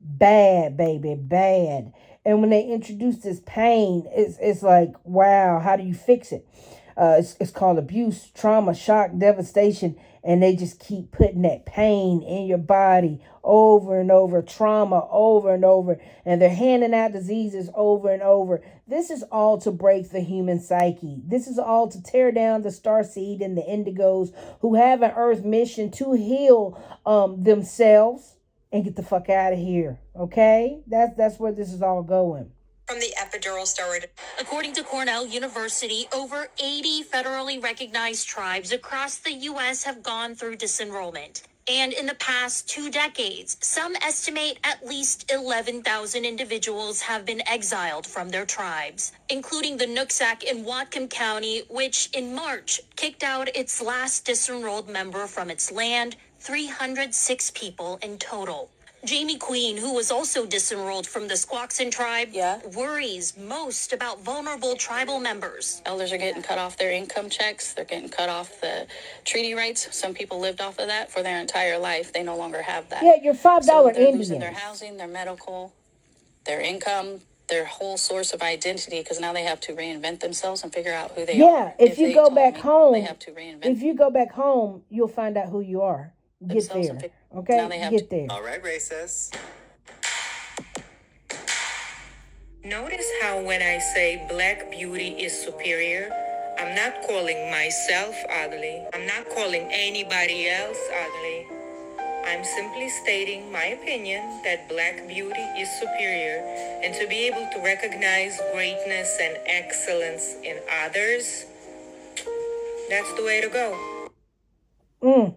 Bad, baby, bad. And when they introduce this pain, it's like, wow, how do you fix it? It's called abuse, trauma, shock, devastation, and they just keep putting that pain in your body over and over, trauma over and over, and they're handing out diseases over and over. This is all to break the human psyche. This is all to tear down the starseed and the indigos who have an earth mission to heal themselves and get the fuck out of here. Okay? That's where this is all going. From the epidural steroid. According to Cornell University, over 80 federally recognized tribes across the U.S. have gone through disenrollment. And in the past 2 decades, some estimate at least 11,000 individuals have been exiled from their tribes, including the Nooksack in Whatcom County, which in March kicked out its last disenrolled member from its land, 306 people in total. Jamie Queen, who was also disenrolled from the Squaxin tribe, worries most about vulnerable tribal members. Elders are getting cut off their income checks. They're getting cut off the treaty rights. Some people lived off of that for their entire life. They no longer have that. Yeah, you're $5 so they're Indians. losing their housing, their medical, their income, their whole source of identity, because now they have to reinvent themselves and figure out who they are. Yeah, if you they go told back me home, they have to reinvent if you go back home, you'll find out who you are. Get themselves and there, now okay? they have Get there. All right, racists. Notice how when I say black beauty is superior, I'm not calling myself ugly. I'm not calling anybody else ugly. I'm simply stating my opinion that black beauty is superior, and to be able to recognize greatness and excellence in others, that's the way to go.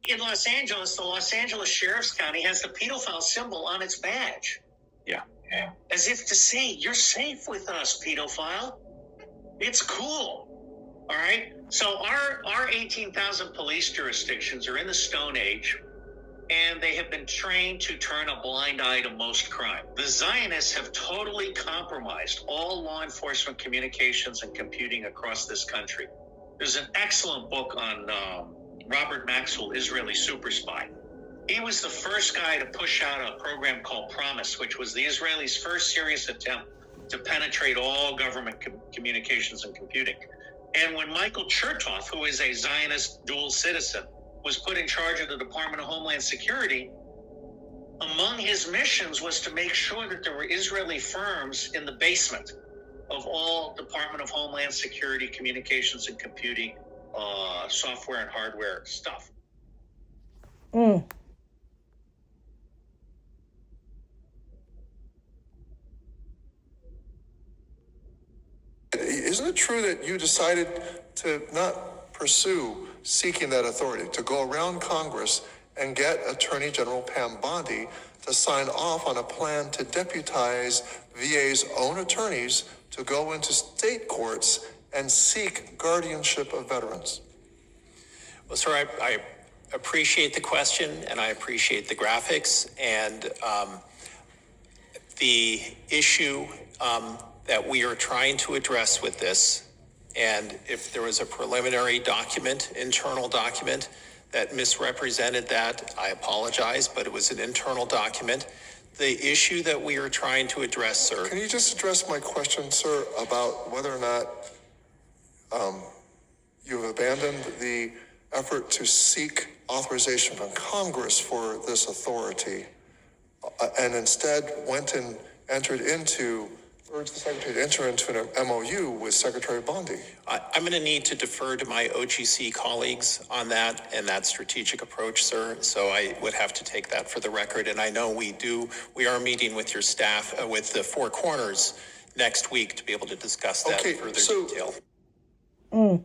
In Los Angeles, the Los Angeles Sheriff's County has the pedophile symbol on its badge. Yeah. As if to say, you're safe with us, pedophile. It's cool. All right? So our 18,000 police jurisdictions are in the Stone Age, and they have been trained to turn a blind eye to most crime. The Zionists have totally compromised all law enforcement communications and computing across this country. There's an excellent book on Robert Maxwell, Israeli super spy. He was the first guy to push out a program called Promise, which was the Israelis' first serious attempt to penetrate all government communications and computing. And when Michael Chertoff, who is a Zionist dual citizen, was put in charge of the Department of Homeland Security, among his missions was to make sure that there were Israeli firms in the basement of all Department of Homeland Security communications and computing software and hardware stuff. Isn't it true that you decided to not pursue seeking that authority, to go around Congress and get Attorney General Pam Bondi to sign off on a plan to deputize VA's own attorneys to go into state courts and seek guardianship of veterans? Well, sir, I appreciate the question, and I appreciate the graphics, and the issue that we are trying to address with this, and if there was a preliminary document, internal document, that misrepresented that, I apologize, but it was an internal document. The issue that we are trying to address, sir. Can you just address my question, sir, about whether or not you have abandoned the effort to seek authorization from Congress for this authority and instead went and urged the Secretary to enter into an MOU with Secretary Bondi? I'm going to need to defer to my OGC colleagues on that and that strategic approach, sir. So I would have to take that for the record. And I know we are meeting with your staff, with the Four Corners next week to be able to discuss that in further detail. And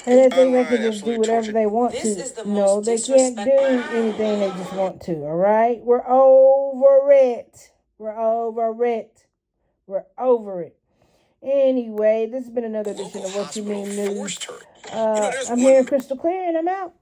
they think they can just do whatever they want to. No, they can't do anything they just want to, all right? We're over it. We're over it. We're over it. Anyway, this has been another edition of What You Mean News. I'm hearing crystal clear, and I'm out.